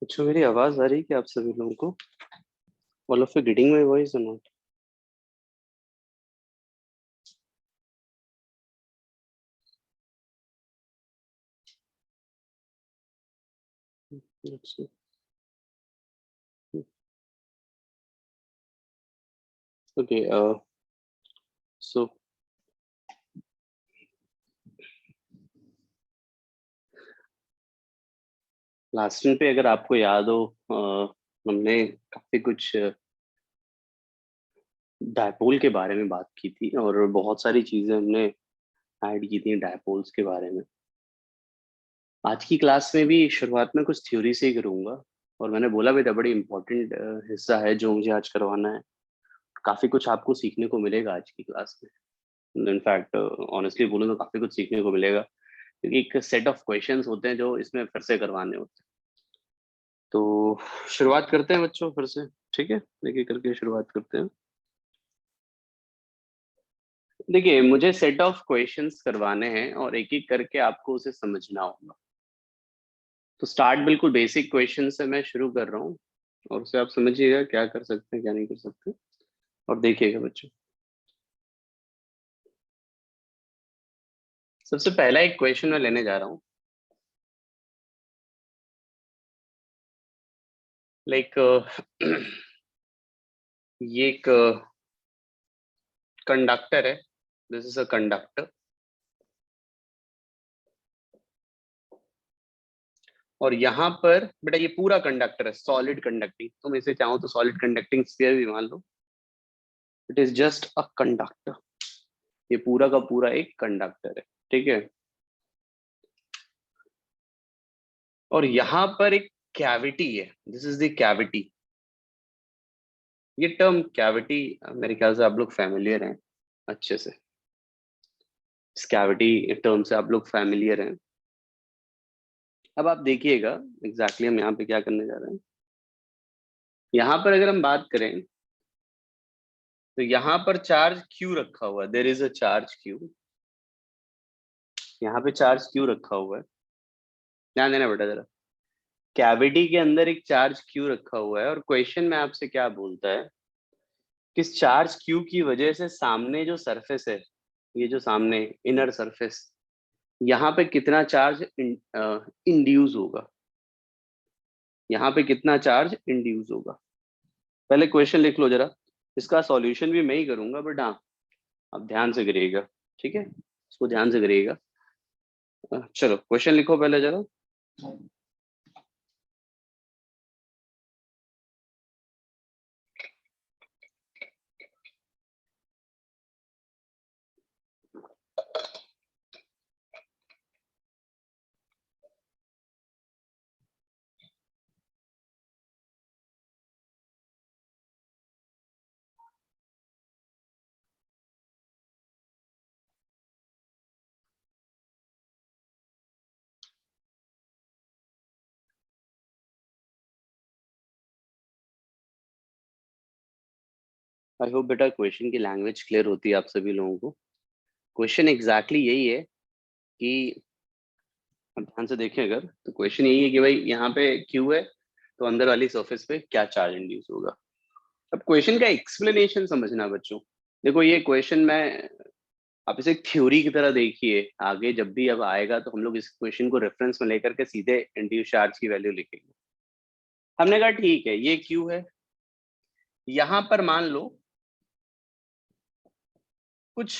अच्छा, मेरी आवाज आ रही है क्या आप सभी लोगों को? All of you getting my voice or not? Okay, so last time पे अगर आपको याद हो, हमने काफी कुछ डायपोल के बारे में बात की थी और बहुत सारी चीजें हमने ऐड की थी डायपोल्स के बारे में। आज की क्लास में भी शुरुआत में कुछ थ्योरी से ही करूंगा, और मैंने बोला भी था बड़ी इंपॉर्टेंट हिस्सा है जो मुझे आज करवाना है। काफी कुछ आपको सीखने को मिलेगा आज की क्लास में। इनफैक्ट ऑनेस्टली बोलूँ तो काफी कुछ सीखने को मिलेगा, क्योंकि एक सेट ऑफ क्वेश्चंस होते हैं जो इसमें फिर से करवाने होते हैं। तो शुरुआत करते हैं बच्चों फिर से। ठीक है, देखिए करके शुरुआत करते हैं। देखिए, मुझे सेट ऑफ क्वेश्चंस करवाने हैं और एक एक करके आपको उसे समझना होगा। तो स्टार्ट बिल्कुल बेसिक क्वेश्चन से मैं शुरू कर रहा हूँ, और उसे आप समझिएगा क्या कर सकते हैं क्या नहीं कर सकते। और देखिएगा बच्चों, सबसे पहला एक क्वेश्चन मैं लेने जा रहा हूँ। लाइक ये एक कंडक्टर है। दिस इज अ कंडक्टर, और यहाँ पर बेटा ये पूरा कंडक्टर है, सॉलिड कंडक्टिंग। तुम इसे चाहो तो सॉलिड कंडक्टिंग स्फीयर भी मान लो। It is just a conductor. ये पूरा का पूरा एक कंडक्टर है, ठीक है। और यहाँ पर एक कैविटी है, दिस इज द कैविटी। ये टर्म कैविटी मेरे ख्याल से आप लोग फैमिलियर हैं अच्छे से। इस कैविटी टर्म से आप लोग फैमिलियर हैं। अब आप देखिएगा एग्जैक्टली हम यहाँ पे क्या करने जा रहे हैं। यहाँ पर अगर हम बात करें तो यहाँ पर चार्ज क्यू रखा हुआ है, there is a charge Q. यहाँ पे चार्ज क्यू रखा हुआ है, ध्यान देना बेटा जरा। कैविटी के अंदर एक चार्ज क्यू रखा हुआ है, और क्वेश्चन में आपसे क्या बोलता है, किस चार्ज क्यू की वजह से सामने जो सरफेस है, ये जो सामने इनर सरफेस, यहाँ पे कितना चार्ज इंड्यूस होगा। यहाँ पे कितना चार्ज इंड्यूस होगा। पहले क्वेश्चन लिख लो जरा। इसका सॉल्यूशन भी मैं ही करूंगा, बट हाँ आप ध्यान से करिएगा, ठीक है, इसको ध्यान से करिएगा। चलो क्वेश्चन लिखो पहले जरा। आई होप बेटा क्वेश्चन की लैंग्वेज क्लियर होती है आप सभी लोगों को। क्वेश्चन एग्जैक्टली यही है कि, अब ध्यान से देखें अगर, तो क्वेश्चन यही है कि भाई यहाँ पे क्यू है, तो अंदर वाली सरफेस पे क्या चार्ज इंड्यूस होगा। अब क्वेश्चन का एक्सप्लेनेशन समझना बच्चों। देखो ये क्वेश्चन में आप इसे थ्योरी की तरह देखिए, आगे जब भी अब आएगा तो हम लोग इस क्वेश्चन को रेफरेंस में लेकर के सीधे इंड्यूस चार्ज की वैल्यू लिखेंगे। हमने कहा ठीक है ये क्यू है, यहां पर मान लो कुछ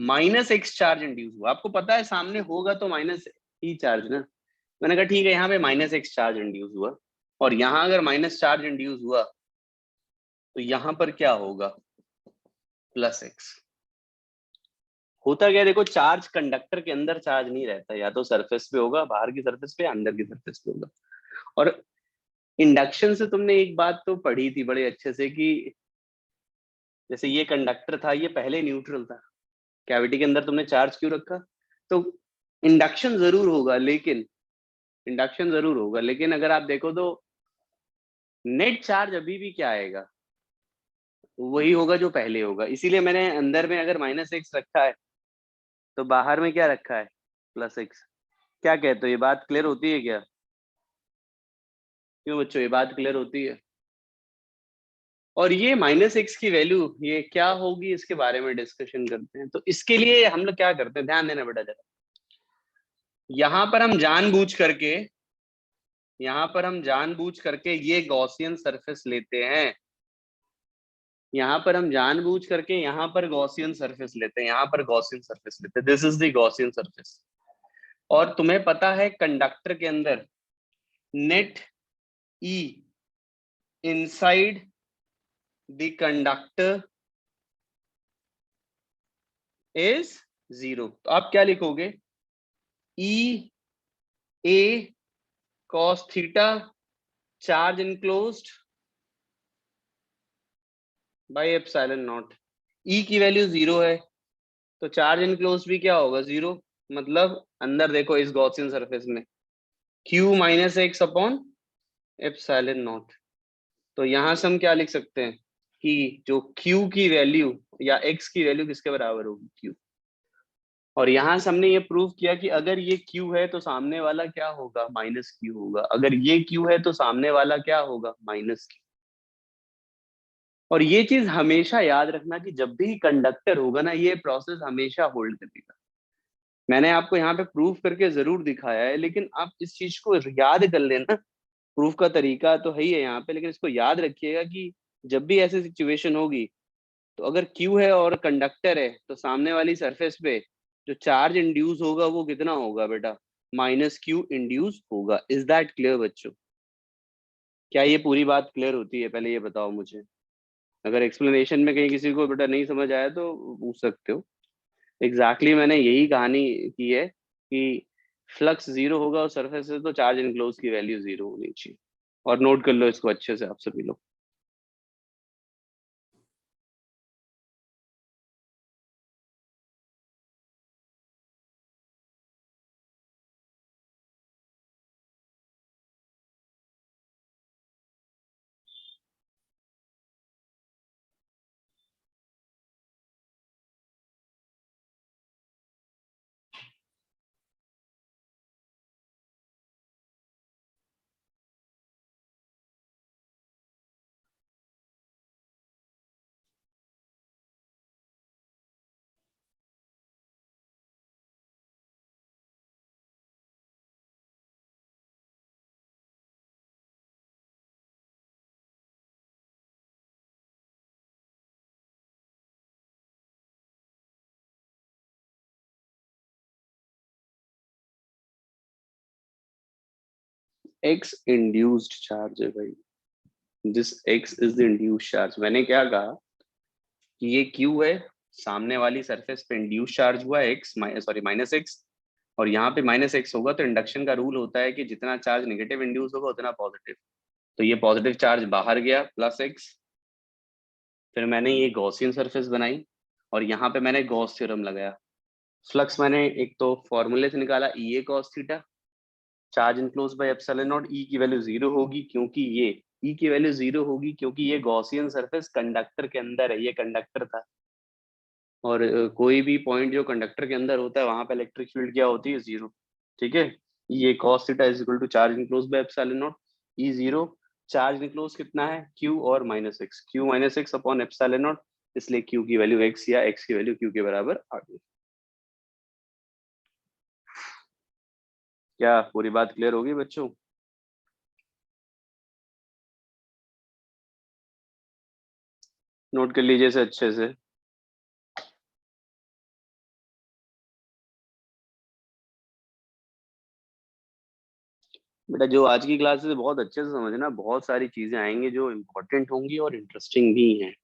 माइनस एक्स चार्ज इंड्यूस हुआ। आपको पता है सामने होगा तो माइनस ही चार्ज ना। मैंने कहा ठीक है यहाँ पे माइनस एक्स चार्ज इंड्यूस हुआ, और यहाँ अगर माइनस चार्ज इंड्यूस हुआ तो यहाँ पर क्या होगा, प्लस एक्स। होता क्या है, देखो चार्ज कंडक्टर के अंदर चार्ज नहीं रहता, या तो सरफेस पे होगा, बाहर की सरफेस पे, अंदर की सरफेस पे होगा। और इंडक्शन से तुमने एक बात तो पढ़ी थी बड़े अच्छे से कि जैसे ये कंडक्टर था, ये पहले न्यूट्रल था, कैविटी के अंदर तुमने चार्ज क्यों रखा। तो इंडक्शन जरूर होगा, लेकिन इंडक्शन जरूर होगा, लेकिन अगर आप देखो तो नेट चार्ज अभी भी क्या आएगा, वही होगा जो पहले होगा। इसीलिए मैंने अंदर में अगर माइनस एक्स रखा है तो बाहर में क्या रखा है, प्लस एक्स। क्या कहते हो, ये बात क्लियर होती है क्या? क्यों बच्चों, ये बात क्लियर होती है? और ये -x की वैल्यू ये क्या होगी, इसके बारे में डिस्कशन करते हैं। तो इसके लिए हम लोग क्या करते हैं, ध्यान देना बेटा जरा। यहाँ पर हम जानबूझ करके ये गॉसियन सरफेस लेते हैं। यहाँ पर हम जानबूझ करके यहाँ पर गॉसियन सरफेस लेते हैं, यहाँ पर गॉसियन सरफेस लेते हैं। This is the Gaussian surface. और तुम्हें पता है कंडक्टर के अंदर net E inside the conductor is 0। तो आप क्या लिखोगे, E A cos theta charge enclosed by epsilon naught. E की वैल्यू 0 है तो चार्ज इनक्लोज्ड भी क्या होगा, 0। मतलब अंदर देखो इस गॉसियन सरफेस में q minus x upon epsilon not. तो यहां से हम क्या लिख सकते हैं कि जो q की वैल्यू या x की वैल्यू किसके बराबर होगी, q। और यहां से हमने ये प्रूव किया कि अगर ये q है तो सामने वाला क्या होगा, माइनस q होगा। अगर ये q है तो सामने वाला क्या होगा, माइनस q। और ये चीज हमेशा याद रखना कि जब भी कंडक्टर होगा ना, ये प्रोसेस हमेशा होल्ड करेगा। मैंने आपको यहाँ पे प्रूफ करके जरूर दिखाया है, लेकिन आप इस चीज को याद कर लेना। प्रूफ का तरीका तो है ही है यहाँ पे, लेकिन इसको याद रखिएगा कि जब भी ऐसी सिचुएशन होगी तो अगर क्यू है और कंडक्टर है तो सामने वाली सरफेस पे जो चार्ज इंड्यूस होगा वो कितना होगा बेटा, -q इंड्यूस होगा। इज दैट क्लियर बच्चों? क्या ये पूरी बात क्लियर होती है, पहले ये बताओ मुझे। अगर एक्सप्लेनेशन में कहीं किसी को बेटा नहीं समझ आया तो पूछ सकते हो। एग्जैक्टली मैंने यही कहानी की है कि फ्लक्स 0 होगा और सरफेस से तो चार्ज इनक्लोज की वैल्यू 0 होनी चाहिए। और नोट कर लो इसको अच्छे से आप सभी लोग। एक्स इंड्यूस्ड चार्ज है भाई, this x is the induced charge. मैंने क्या कहा कि ये क्यू है, सामने वाली सरफेस पे इंड्यूस चार्ज हुआ एक्स, सॉरी -x। और यहाँ पे -x होगा तो इंडक्शन का रूल होता है कि जितना चार्ज नेगेटिव इंड्यूस होगा उतना पॉजिटिव। तो ये पॉजिटिव चार्ज बाहर गया +x। फिर मैंने ये गॉसियन सरफेस बनाई और यहाँ पे मैंने गॉस थ्योरम लगाया। फ्लक्स मैंने एक तो फॉर्मूले से निकाला, E A cos theta charge enclose by epsilon naught. E की वैल्यू 0 होगी क्योंकि ये ई की वैल्यू 0 होगी क्योंकि ये गॉसियन सरफेस कंडक्टर के अंदर है, ये कंडक्टर था। और कोई भी पॉइंट जो कंडक्टर के अंदर होता है वहां पे इलेक्ट्रिक फील्ड क्या होती है, 0। ठीक है, ये cos theta is equal to charge enclose by epsilon naught, e 0। Charge enclosed कितना है, q और -x, q -x upon epsilon naught. इसलिए q की वैल्यू x या x की वैल्यू q के बराबर आ गई। क्या पूरी बात क्लियर होगी बच्चों? नोट कर लीजिए इसे अच्छे से। बेटा जो आज की क्लास है बहुत अच्छे से समझना, बहुत सारी चीजें आएंगी जो इम्पोर्टेंट होंगी और इंटरेस्टिंग भी हैं।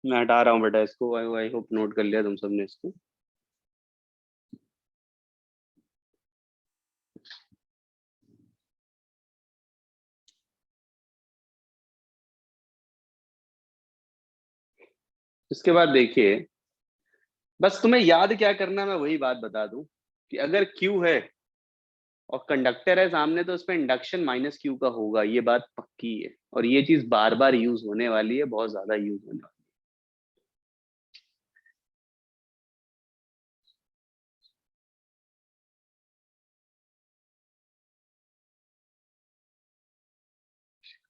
मैं हटा रहा हूँ बेटा इसको, आई होप नोट कर लिया तुम सबने इसको। इसके बाद देखिए, बस तुम्हें याद क्या करना है, मैं वही बात बता दूं कि अगर Q है और कंडक्टर है सामने तो उसमें इंडक्शन माइनस क्यू का होगा, ये बात पक्की है, और ये चीज बार बार यूज होने वाली है, बहुत ज्यादा यूज होने वाली है।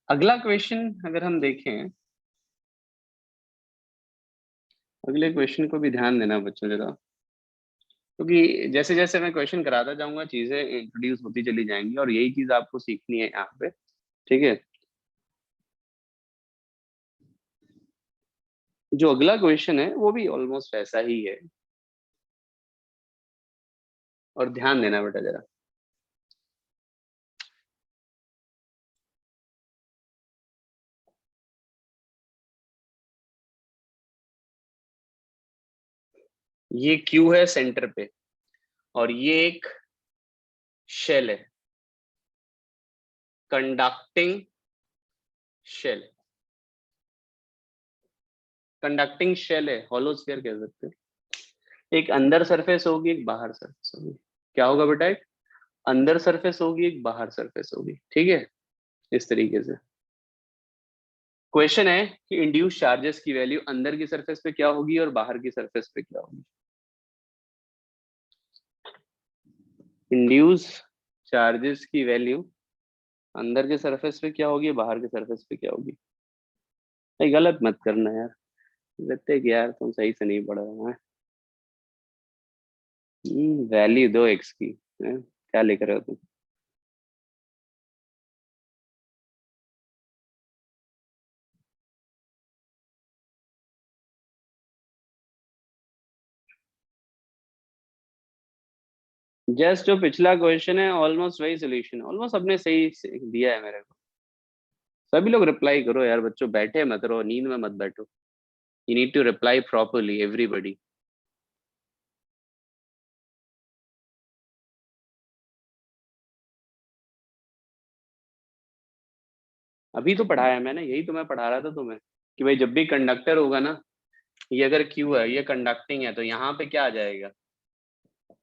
अगला क्वेश्चन अगर हम देखें, अगले क्वेश्चन को भी ध्यान देना बच्चों जरा, क्योंकि जैसे जैसे मैं क्वेश्चन कराता जाऊंगा चीजें इंट्रोड्यूस होती चली जाएंगी, और यही चीज आपको सीखनी है यहाँ पे। ठीक है, जो अगला क्वेश्चन है वो भी ऑलमोस्ट ऐसा ही है, और ध्यान देना बेटा जरा। ये क्यू है सेंटर पे, और ये एक शेल है, कंडक्टिंग शेल, कंडक्टिंग शेल है, हॉलो स्फीयर कह सकते हैं। एक अंदर सरफेस होगी, एक बाहर सरफेस होगी। क्या होगा बेटा, एक अंदर सरफेस होगी, एक बाहर सरफेस होगी। ठीक है, इस तरीके से क्वेश्चन है कि इंड्यूस चार्जेस की वैल्यू अंदर की सरफेस पे क्या होगी और बाहर की सरफेस पे क्या होगी। इंड्यूस चार्जेस की वैल्यू अंदर के सरफेस पे क्या होगी, बाहर के सरफेस पे क्या होगी। भाई गलत मत करना यार, लगता है कि यार तुम सही से नहीं पढ़ रहे हैं। वैल्यू दो एक्स की हैं? क्या लिख रहे हो तुम। जस्ट जो पिछला क्वेश्चन है ऑलमोस्ट वही सोल्यूशन, ऑलमोस्ट सबने सही दिया है मेरे को। सभी लोग रिप्लाई करो यार बच्चों, बैठे मत रहो, नींद में मत बैठो। You need to reply properly everybody. अभी तो पढ़ाया मैंने, यही तो मैं पढ़ा रहा था तुम्हें, कि भाई जब भी कंडक्टर होगा ना, ये अगर क्यू है, ये कंडक्टिंग है, तो यहाँ पे क्या आ जाएगा,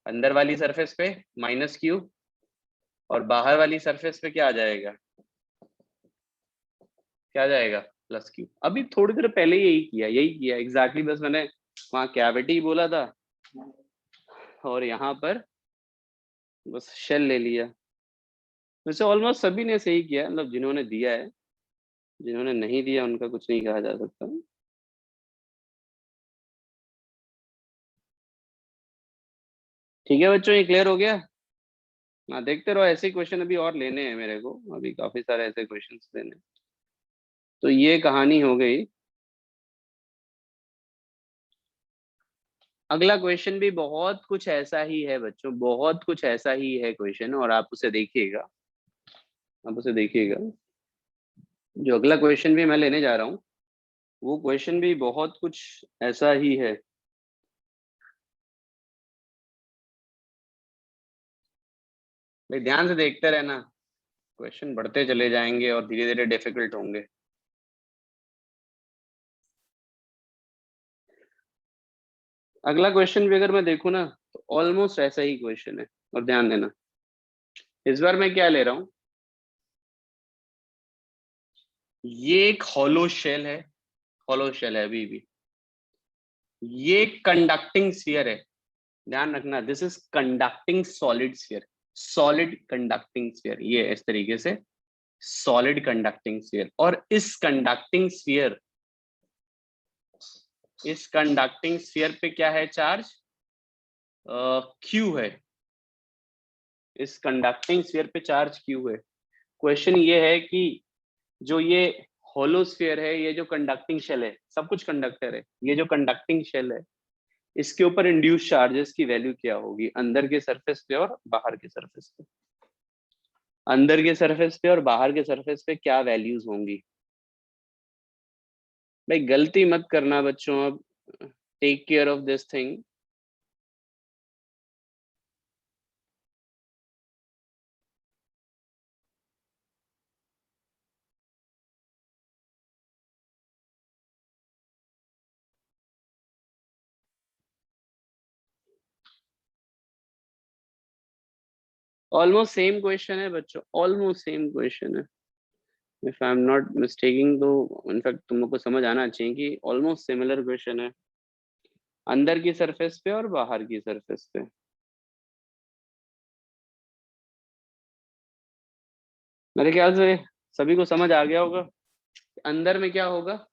अंदर वाली सरफेस पे माइनस क्यू, और बाहर वाली सरफेस पे क्या आ जाएगा, क्या आ जाएगा, प्लस क्यू। अभी थोड़ी देर पहले यही किया एग्जैक्टली, बस मैंने वहां कैविटी बोला था और यहाँ पर बस शेल ले लिया। वैसे ऑलमोस्ट सभी ने सही किया, मतलब जिन्होंने दिया है, जिन्होंने नहीं दिया उनका कुछ नहीं कहा जा सकता। ठीक है बच्चों, ये क्लियर हो गया। हाँ देखते रहो, ऐसे क्वेश्चन अभी और लेने हैं मेरे को, अभी काफी सारे ऐसे क्वेश्चन लेने हैं। तो ये कहानी हो गई। अगला क्वेश्चन भी बहुत कुछ ऐसा ही है बच्चों, बहुत कुछ ऐसा ही है क्वेश्चन, और आप उसे देखिएगा, आप उसे देखिएगा। जो अगला क्वेश्चन भी मैं लेने जा रहा हूँ, वो क्वेश्चन भी बहुत कुछ ऐसा ही है। भाई ध्यान से देखते रहना, क्वेश्चन बढ़ते चले जाएंगे और धीरे धीरे डिफिकल्ट होंगे। अगला क्वेश्चन भी अगर मैं देखूँ ना, तो ऑलमोस्ट ऐसा ही क्वेश्चन है, और ध्यान देना। इस बार मैं क्या ले रहा हूँ, ये एक हॉलो शेल है, हॉलो शेल है अभी भी। ये कंडक्टिंग स्फीयर है, ध्यान रखना, this is conducting solid sphere, solid conducting sphere, ये इस तरीके से सॉलिड कंडक्टिंग स्फीयर। और इस कंडक्टिंग स्फीयर पे क्या है चार्ज, क्यू है। इस कंडक्टिंग स्फीयर पे चार्ज क्यू है। क्वेश्चन ये है कि जो ये होलो स्फीयर है, ये जो कंडक्टिंग शेल है, सब कुछ कंडक्टर है, ये जो कंडक्टिंग शेल है, इसके ऊपर इंड्यूस चार्जेस की वैल्यू क्या होगी, अंदर के सरफेस पे और बाहर के सरफेस पे। अंदर के सरफेस पे और बाहर के सरफेस पे क्या वैल्यूज होंगी। भाई गलती मत करना बच्चों, अब take care of this thing. Almost same question है बच्चों, ऑलमोस्ट सेम क्वेश्चन है, if I am not mistaking. तो इनफैक्ट तुम लोग को समझ आना चाहिए कि ऑलमोस्ट सिमिलर क्वेश्चन है, अंदर की सरफेस पे और बाहर की सरफेस पे। मेरे ख्याल से सभी को समझ आ गया होगा अंदर में क्या होगा।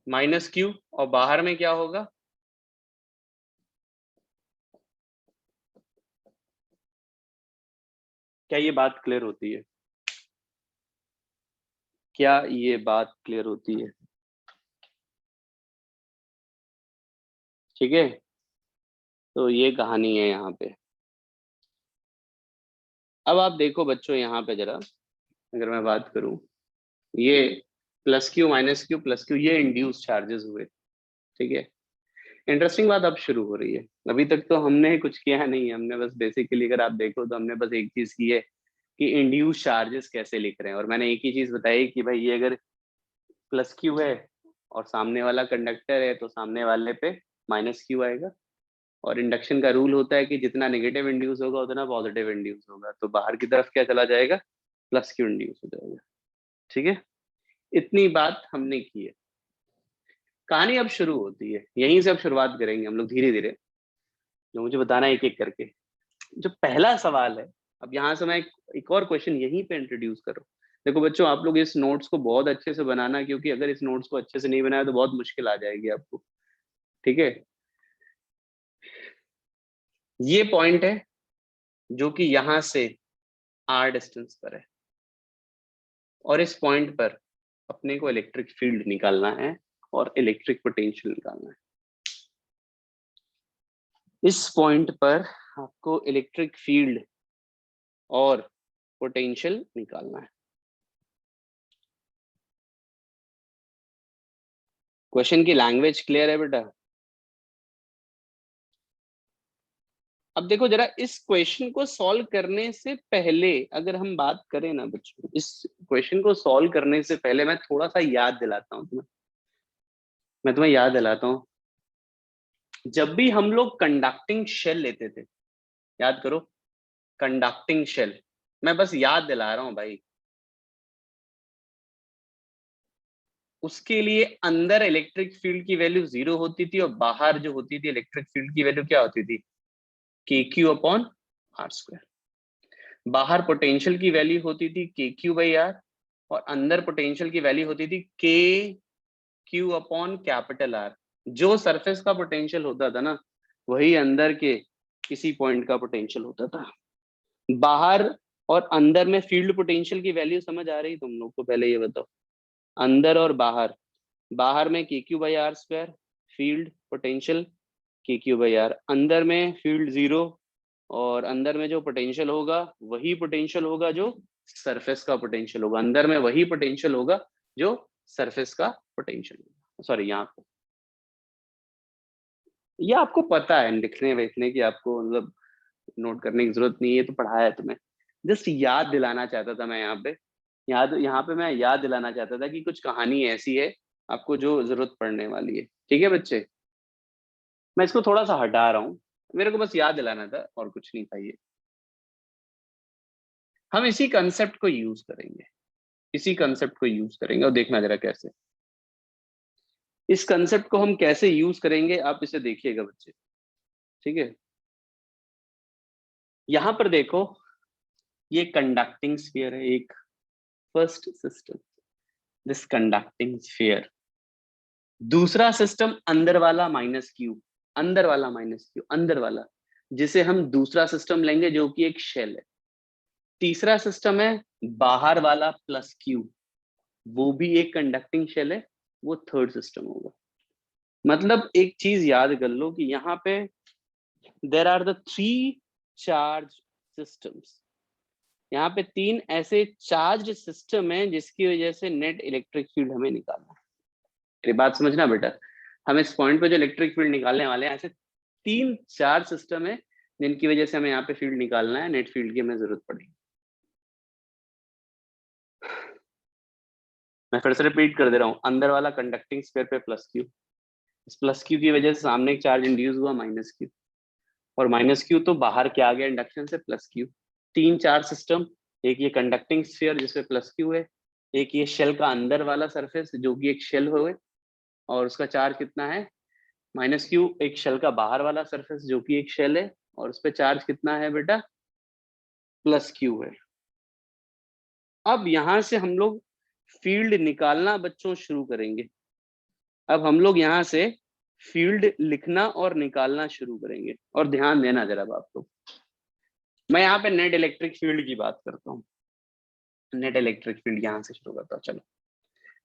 माइनस क्यू, और बाहर में क्या होगा। क्या ये बात क्लियर होती है? क्या ये बात क्लियर होती है? ठीक है, तो ये कहानी है यहाँ पे। अब आप देखो बच्चों यहाँ पे जरा, अगर मैं बात करूं, ये प्लस क्यू ये इंड्यूस चार्जेस हुए। ठीक है, इंटरेस्टिंग बात अब शुरू हो रही है। अभी तक तो हमने कुछ किया नहीं है, हमने बस बेसिकली अगर आप देखो तो हमने बस एक चीज की है कि इंड्यूस चार्जेस कैसे लिख रहे हैं, और मैंने एक ही चीज बताई कि भाई ये अगर प्लस क्यू है और सामने वाला कंडक्टर है तो सामने वाले पे माइनस क्यू आएगा। और इंडक्शन का रूल होता है कि जितना नेगेटिव इंड्यूस होगा उतना पॉजिटिव इंड्यूस होगा, तो बाहर की तरफ क्या चला जाएगा, प्लस क्यू इंड्यूस हो जाएगा। ठीक है, इतनी बात हमने की है। कहानी अब शुरू होती है, यहीं से अब शुरुआत करेंगे हम लोग धीरे धीरे, जो मुझे बताना है एक एक करके। जो पहला सवाल है, अब यहाँ से मैं एक और क्वेश्चन यहीं पे इंट्रोड्यूस करूँ। देखो बच्चों, आप लोग इस नोट्स को बहुत अच्छे से बनाना, क्योंकि अगर इस नोट्स को अच्छे से नहीं बनाया तो बहुत मुश्किल आ जाएगी आपको। ठीक है, ये पॉइंट है जो कि यहाँ से आर डिस्टेंस पर है, और इस पॉइंट पर अपने को इलेक्ट्रिक फील्ड निकालना है और इलेक्ट्रिक पोटेंशियल निकालना है। इस पॉइंट पर आपको इलेक्ट्रिक फील्ड और पोटेंशियल निकालना है। क्वेश्चन की लैंग्वेज क्लियर है बेटा? अब देखो जरा, इस क्वेश्चन को सॉल्व करने से पहले अगर हम बात करें ना बच्चों, इस क्वेश्चन को सॉल्व करने से पहले मैं थोड़ा सा याद दिलाता हूँ तुम्हें। मैं तुम्हें याद दिलाता हूँ, जब भी हम लोग कंडक्टिंग शेल लेते थे, याद करो, कंडक्टिंग शेल, मैं बस याद दिला रहा हूँ भाई, उसके लिए अंदर इलेक्ट्रिक फील्ड की वैल्यू 0 होती थी, और बाहर जो होती थी इलेक्ट्रिक फील्ड की वैल्यू क्या होती थी, के क्यू अपॉन आर स्क्वायर। बाहर पोटेंशियल की वैल्यू होती थी के क्यू बाई आर, और अंदर पोटेंशियल की वैल्यू होती थी के क्यू अपॉन कैपिटल आर। जो सरफेस का पोटेंशियल होता था ना, वही अंदर के किसी पॉइंट का पोटेंशियल होता था। बाहर और अंदर में फील्ड पोटेंशियल की वैल्यू समझ आ रही तुम लोग को? पहले ये बताओ, अंदर और बाहर। बाहर में k q by r square field potential, k q by r. अंदर में फील्ड 0, और अंदर में जो पोटेंशियल होगा वही पोटेंशियल होगा जो सरफेस का पोटेंशियल होगा। अंदर में वही पोटेंशियल होगा जो सरफेस का पोटेंशियल होगा। सॉरी, यहाँ पे ये आपको पता है, लिखने लिखने की आपको मतलब नोट करने की जरूरत नहीं है, तो पढ़ाया है तुम्हें। जस्ट याद दिलाना चाहता था मैं यहाँ पे, यहाँ पे मैं याद दिलाना चाहता था कि कुछ कहानी ऐसी है आपको जो जरूरत पड़ने वाली है। ठीक है बच्चे, मैं इसको थोड़ा सा हटा रहा हूँ, मेरे को बस याद दिलाना था और कुछ नहीं था ये। हम इसी कंसेप्ट को यूज करेंगे, इसी कंसेप्ट को यूज करेंगे, और देखना जरा कैसे। इस कंसेप्ट को हम कैसे यूज करेंगे आप इसे देखिएगा बच्चे। ठीक है, यहां पर देखो, ये कंडक्टिंग स्फीयर है एक, first system, this conducting sphere. दूसरा सिस्टम अंदर वाला माइनस क्यू, अंदर वाला माइनस क्यू, अंदर वाला, जिसे हम दूसरा सिस्टम लेंगे जो कि एक शेल है। तीसरा सिस्टम है बाहर वाला प्लस क्यू, वो भी एक कंडक्टिंग शेल है, वो थर्ड सिस्टम होगा। मतलब एक चीज याद कर लो कि यहाँ पे there are the three charge systems. यहाँ पे तीन ऐसे चार्ज सिस्टम है जिसकी वजह से नेट इलेक्ट्रिक फील्ड हमें निकालना है। मेरी बात समझना बेटा, हम इस पॉइंट पे जो इलेक्ट्रिक फील्ड निकालने वाले हैं, ऐसे तीन चार्ज सिस्टम है जिनकी वजह से हमें यहाँ पे फील्ड निकालना है, नेट फील्ड की हमें जरूरत पड़ेगी। मैं फिर से रिपीट कर दे रहा हूँ, अंदर वाला कंडक्टिंग स्फीयर पे प्लस क्यू, इस प्लस क्यू की वजह से सामने एक चार्ज इंड्यूस हुआ माइनस क्यू, और माइनस क्यू तो बाहर के आ गया इंडक्शन से प्लस क्यू। तीन चार सिस्टम, एक ये कंडक्टिंग स्फीयर जिसमें प्लस क्यू है, एक ये शेल का अंदर वाला सरफेस जो कि एक शेल हुए और उसका चार्ज कितना है माइनस क्यू, एक शेल का बाहर वाला सरफेस जो कि एक शेल है और उस पर चार्ज कितना है बेटा प्लस क्यू है। अब यहां से हम लोग फील्ड निकालना बच्चों शुरू करेंगे। अब हम लोग यहाँ से फील्ड लिखना और निकालना शुरू करेंगे, और ध्यान देना जरा बात को। मैं यहाँ पे नेट इलेक्ट्रिक फील्ड की बात करता हूँ। नेट इलेक्ट्रिक फील्ड यहाँ से शुरू करता हूँ। चलो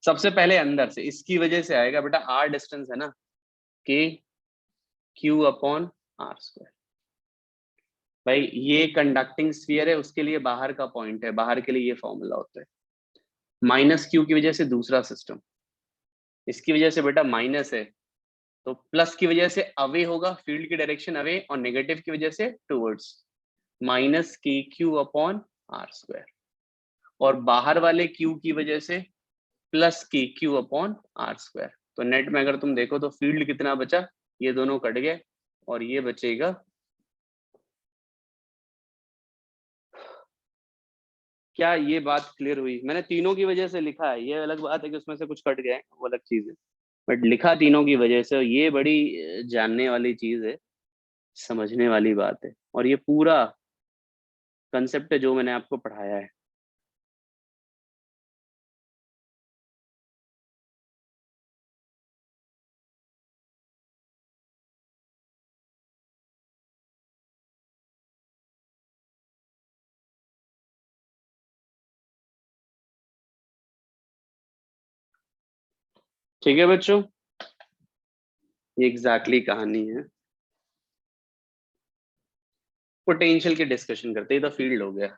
सबसे पहले अंदर से इसकी वजह से आएगा बेटा, आर डिस्टेंस है ना, के क्यू अपॉन आर स्क्वायर। भाई ये कंडक्टिंग स्फीयर है, उसके लिए बाहर का पॉइंट है, बाहर के लिए ये फॉर्मूला होता है। माइनस क्यू की वजह से दूसरा सिस्टम, इसकी वजह से बेटा माइनस है, तो प्लस की वजह से अवे होगा, फील्ड की डायरेक्शन अवे, और नेगेटिव की वजह से टुवर्ड्स, माइनस के क्यू अपॉन आर स्क्वायर। और बाहर वाले क्यू की वजह से प्लस के क्यू अपॉन आर स्क्वायर। तो नेट में अगर तुम देखो तो फील्ड कितना बचा, ये दोनों कट गए और ये बचेगा। क्या ये बात क्लियर हुई? मैंने तीनों की वजह से लिखा है, ये अलग बात है कि उसमें से कुछ कट गए, वो अलग चीज है, बट लिखा तीनों की वजह से। ये बड़ी जानने वाली चीज है, समझने वाली बात है, और ये पूरा कंसेप्ट है जो मैंने आपको पढ़ाया है। ठीक है बच्चों, ये एग्जैक्टली कहानी है। पोटेंशियल की डिस्कशन करते ही तो फील्ड हो गया,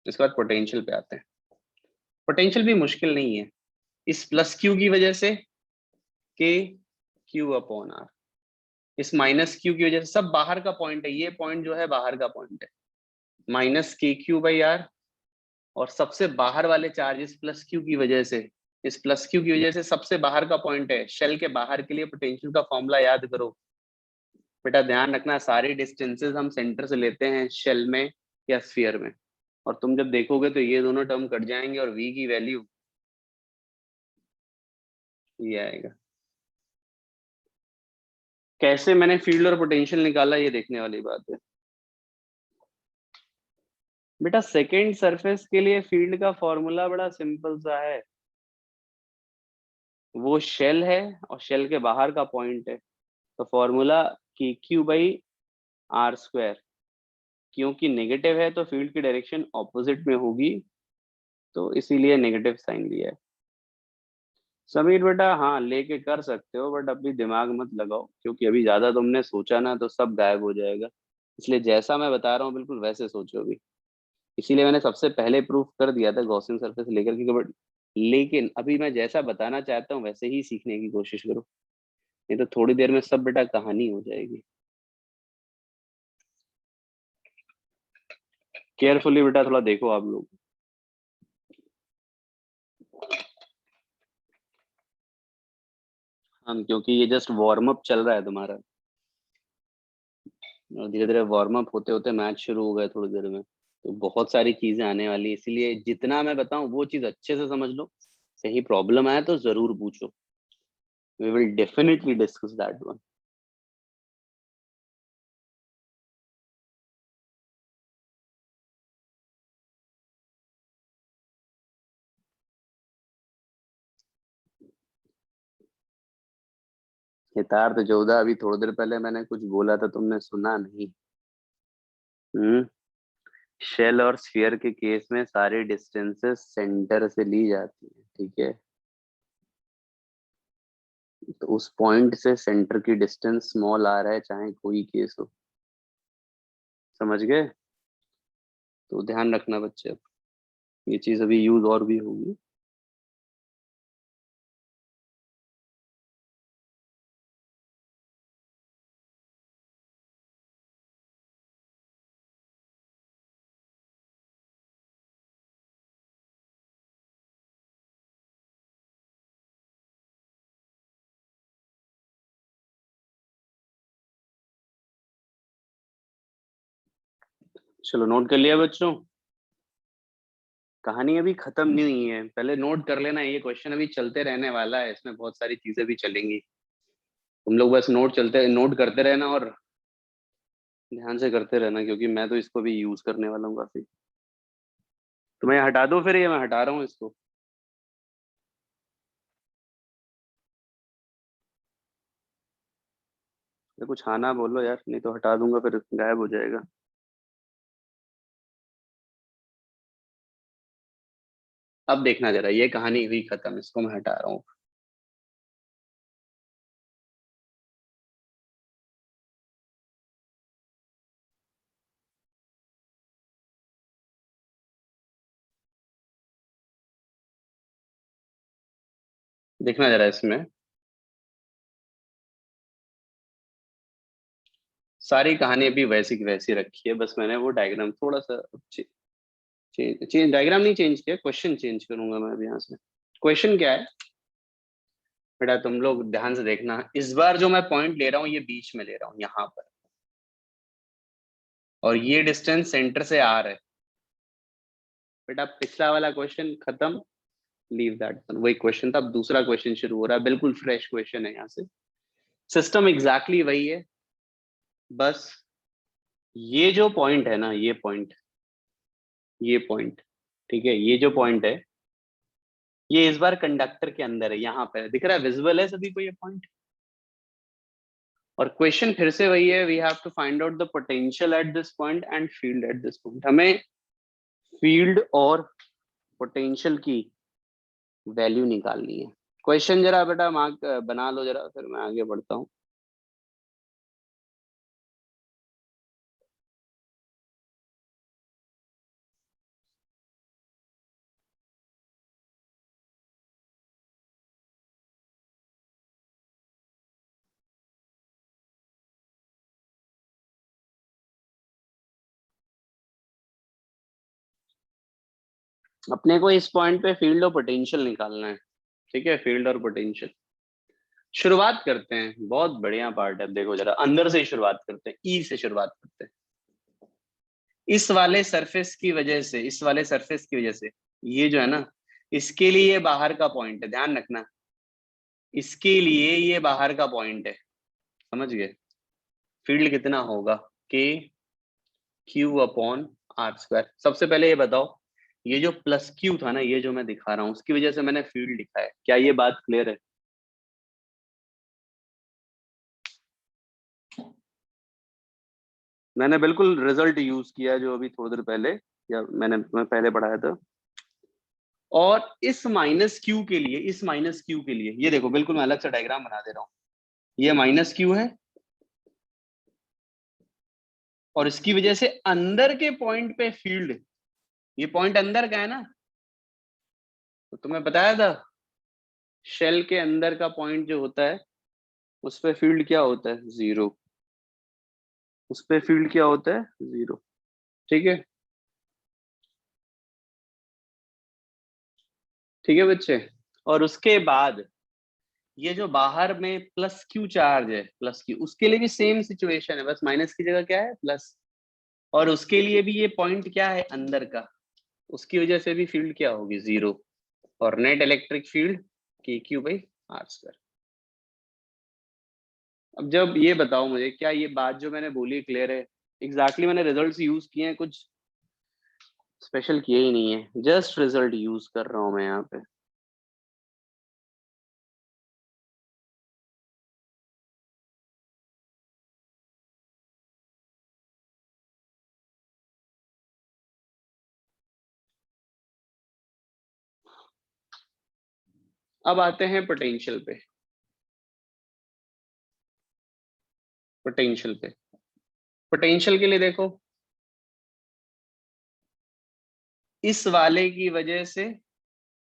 इसके बाद पोटेंशियल पे आते हैं। पोटेंशियल भी मुश्किल नहीं है, इस प्लस क्यू की वजह से के क्यू अपॉन आर, इस माइनस क्यू की वजह से, सब बाहर का पॉइंट है, ये पॉइंट जो है बाहर का पॉइंट है, माइनस के क्यू बाई आर। और सबसे बाहर वाले चार्जेस प्लस क्यू की वजह से, इस प्लस क्यू की वजह से सबसे बाहर का पॉइंट है, शेल के बाहर के लिए पोटेंशियल का फॉर्मूला याद करो बेटा। ध्यान रखना सारी डिस्टेंसेस हम सेंटर से लेते हैं, शेल में या स्फीयर में, और तुम जब देखोगे तो ये दोनों टर्म कट जाएंगे और v की वैल्यू ये आएगा। कैसे मैंने फील्ड और पोटेंशियल निकाला ये देखने वाली बात है बेटा। सेकेंड सरफेस के लिए फील्ड का फॉर्मूला बड़ा सिंपल सा है, वो शेल है और शेल के बाहर का पॉइंट है, तो फॉर्मूला की क्यू बाई आर स्क्वायर। क्योंकि नेगेटिव है तो फील्ड की डायरेक्शन ऑपोजिट में होगी, तो इसीलिए नेगेटिव साइन लिया है। समीर बेटा हाँ लेके कर सकते हो, बट अभी दिमाग मत लगाओ, क्योंकि अभी ज्यादा तुमने सोचा ना तो सब गायब हो जाएगा। इसलिए जैसा मैं बता रहा हूँ बिल्कुल वैसे सोचो अभी। इसीलिए मैंने सबसे पहले प्रूफ कर दिया था गॉसियन सरफेस लेकर के, बट लेकिन अभी मैं जैसा बताना चाहता हूँ वैसे ही सीखने की कोशिश करो, नहीं तो थोड़ी देर में सब बेटा कहानी हो जाएगी। केयरफुली बेटा थोड़ा देखो आप लोग। हम क्योंकि ये जस्ट वार्म अप चल रहा है तुम्हारा, और धीरे धीरे वार्म अप होते होते मैच शुरू हो गए थोड़ी देर में, तो बहुत सारी चीजें आने वाली है, इसीलिए जितना मैं बताऊं वो चीज अच्छे से समझ लो। कहीं प्रॉब्लम आए तो जरूर पूछो, we will definitely discuss that one. Hitarth Jodha, अभी थोड़ी देर पहले मैंने कुछ बोला था तुमने सुना नहीं? हम्म। शेल और स्फीयर के केस में सारी डिस्टेंसेस सेंटर से ली जाती है, ठीक है? तो उस पॉइंट से सेंटर की डिस्टेंस स्मॉल आ रहा है चाहे कोई केस हो, समझ गए? तो ध्यान रखना बच्चे, ये चीज अभी यूज और भी होगी। चलो नोट कर लिया बच्चों, कहानी अभी खत्म नहीं हुई है, पहले नोट कर लेना, ये क्वेश्चन अभी चलते रहने वाला है, इसमें बहुत सारी चीजें भी चलेंगी। तुम लोग बस नोट करते रहना और ध्यान से करते रहना, क्योंकि मैं तो इसको भी यूज करने वाला हूँ काफी। तो मैं हटा दूं फिर, ये मैं हटा रहा हूँ इसको। ये कुछ आना बोलो यार, नहीं तो हटा दूंगा फिर गायब हो जाएगा। अब देखना जरा, ये कहानी हुई खत्म, इसको मैं हटा रहा हूँ। देखना जरा इसमें, सारी कहानी अभी वैसी की वैसी रखी है, बस मैंने वो डायग्राम थोड़ा सा चेंज चेंज डायग्राम नहीं चेंज किया, क्वेश्चन चेंज करूंगा मैं अभी यहाँ से। क्वेश्चन क्या है बेटा, तुम लोग ध्यान से देखना, इस बार जो मैं पॉइंट ले रहा हूँ ये बीच में ले रहा हूँ यहाँ पर, और ये डिस्टेंस सेंटर से आर है। बेटा पिछला वाला क्वेश्चन खत्म, लीव दैट वन, वही क्वेश्चन था, अब दूसरा क्वेश्चन शुरू हो रहा है, बिल्कुल फ्रेश क्वेश्चन है यहाँ से। सिस्टम एग्जैक्टली वही है, बस ये जो पॉइंट है ना, ये पॉइंट, ठीक है, ये जो पॉइंट है, ये इस बार कंडक्टर के अंदर है, यहाँ पे दिख रहा है, विजिबल है सभी को ये पॉइंट। और क्वेश्चन फिर से वही है, we have to find out the potential at this point and field at this point. हमें फील्ड और पोटेंशियल की वैल्यू निकालनी है। क्वेश्चन जरा बेटा मार्क बना लो जरा, फिर मैं आगे बढ़ता हूँ। अपने को इस पॉइंट पे फील्ड और पोटेंशियल निकालना है, ठीक है, फील्ड और पोटेंशियल। शुरुआत करते हैं, बहुत बढ़िया पार्ट है, देखो जरा अंदर से ही शुरुआत करते हैं, ई से शुरुआत करते हैं। इस वाले सरफेस की वजह से, इस वाले सरफेस की वजह से, ये जो है ना, इसके लिए ये बाहर का पॉइंट है, ध्यान रखना, इसके लिए ये बाहर का पॉइंट है, समझ गए। फील्ड कितना होगा, के क्यू अपॉन आर स्क्वायर। सबसे पहले ये बताओ, ये जो प्लस क्यू था ना, ये जो मैं दिखा रहा हूँ, उसकी वजह से मैंने फील्ड लिखा है, क्या ये बात क्लियर है? मैंने बिल्कुल रिजल्ट यूज किया जो अभी थोड़ी देर पहले, या मैं पहले पढ़ाया था। और इस माइनस क्यू के लिए, इस माइनस क्यू के लिए ये देखो, बिल्कुल मैं अलग से डायग्राम बना दे रहा हूँ, ये माइनस क्यू है, और इसकी वजह से अंदर के पॉइंट पे फील्ड, ये पॉइंट अंदर का है ना, तो तुम्हें बताया था, शेल के अंदर का पॉइंट जो होता है, उस पे फील्ड क्या होता है, जीरो। उस पे फील्ड क्या होता है, जीरो, ठीक है। ठीक है बच्चे, और उसके बाद ये जो बाहर में प्लस क्यू चार्ज है, प्लस क्यू, उसके लिए भी सेम सिचुएशन है, बस माइनस की जगह क्या है, प्लस। और उसके लिए भी ये पॉइंट क्या है, अंदर का, उसकी वजह से भी फील्ड क्या होगी, जीरो। और नेट इलेक्ट्रिक फील्ड के क्यू बाई आर स्क्वायर। अब जब ये बताओ मुझे, क्या ये बात जो मैंने बोली क्लियर है? एग्जैक्टली मैंने रिजल्ट्स यूज किए हैं, कुछ स्पेशल किए ही नहीं है, जस्ट रिजल्ट यूज कर रहा हूँ मैं यहाँ पे। अब आते हैं पोटेंशियल पे, पोटेंशियल पे। पोटेंशियल के लिए देखो, इस वाले की वजह से,